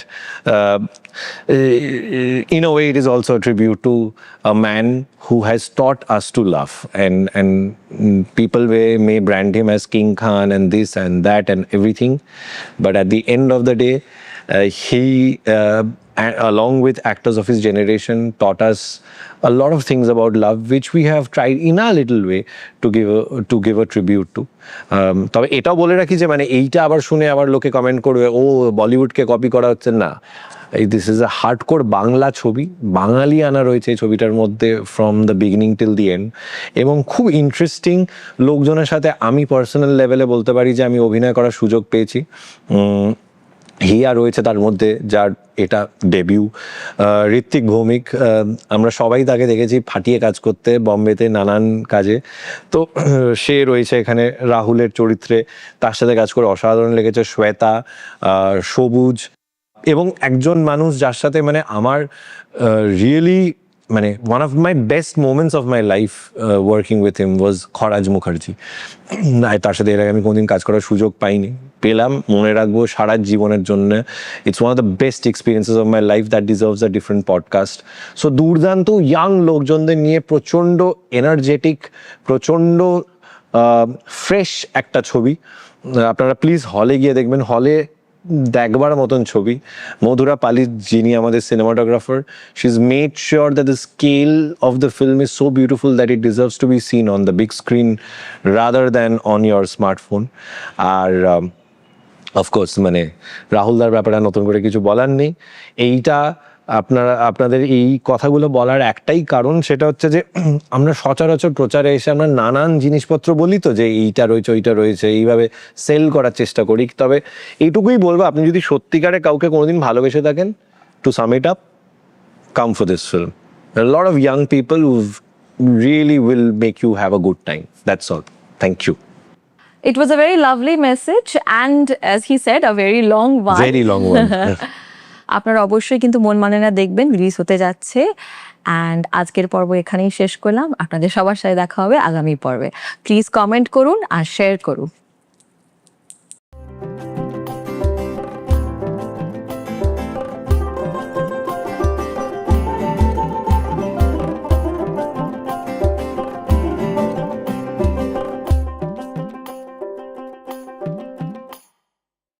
in a way it is also a tribute to a man who has taught us to love, and people may brand him as King Khan and this and that and everything, but at the end of the day he along with actors of his generation, taught us a lot of things about love, which we have tried in a little way to give a tribute to. তবে এটাও বলে রাখি যে মানে এইটা আবার শুনে আবার লোকে কমেন্ট করবে ও বলিউডকে কপি করা হচ্ছে না। This is a hardcore Bangla ছবি, বাঙালি আনা রয়েছে এই ছবিটার মধ্যে from the beginning till the end, এবং খুব ইন্টারেস্টিং লোকজনের সাথে আমি পার্সোনাল লেভেলে বলতে পারি যে আমি অভিনয় করার সুযোগ পেয়েছি। হিয়া রয়েছে তার মধ্যে, যার এটা ডেবিউ। ঋত্বিক ভৌমিক, আমরা সবাই তাকে দেখেছি ফাটিয়ে কাজ করতে বম্বেতে নানান কাজে, তো সে রয়েছে এখানে রাহুলের চরিত্রে, তার সাথে কাজ করে অসাধারণ লেগেছে। শ্বেতা, সবুজ, এবং একজন মানুষ যার সাথে মানে আমার রিয়েলি মানে one of my best moments of my life working with him was Kharaj Mukherjee. তার সাথে এর আগে আমি কোনোদিন কাজ করার সুযোগ পাইনি, পেলাম, মনে রাখবো সারা জীবনের জন্য। It's one of the best experiences of my life that deserves a different podcast. So দুর্দান্ত ইয়াং লোকজনদের নিয়ে প্রচণ্ড এনার্জেটিক, প্রচণ্ড ফ্রেশ একটা ছবি। আপনারা প্লিজ হলে গিয়ে দেখবেন, হলে দেখবার মতন ছবি। মধুরা পালি, যিনি আমাদের cinematographer, she is made sure that the scale of the film is so beautiful that it deserves to be seen on the big screen rather than on your smartphone. আর অফকোর্স মানে রাহুলদার ব্যাপারে নতুন করে কিছু বলার নেই। এইটা আপনাদের এই কথাগুলো বলার একটাই কারণ, সেটা হচ্ছে যে আমরা সচরাচর প্রচারে এসে আমরা নানান জিনিসপত্র বলি তো, যে এইটা রয়েছে ওইটা রয়েছে, এইভাবে সেল করার চেষ্টা করি। তবে এইটুকুই বলবো, আপনি যদি সত্যিকারে কাউকে কোনোদিন ভালোবেসে থাকেন, to sum it up, come for this film. There are a lot of young people who really will make you have a good time. That's all. Thank you. It was a very lovely message and, as he said, a very long one. Very long one. আপনারা অবশ্যই কিন্তু মন মানে না দেখবেন, release হতে যাচ্ছে। And আজকের পর্ব এখানেই শেষ করলাম। আপনাদের সবার সাথে দেখা হবে আগামী পর্বে। প্লিজ কমেন্ট করুন আর শেয়ার করুন।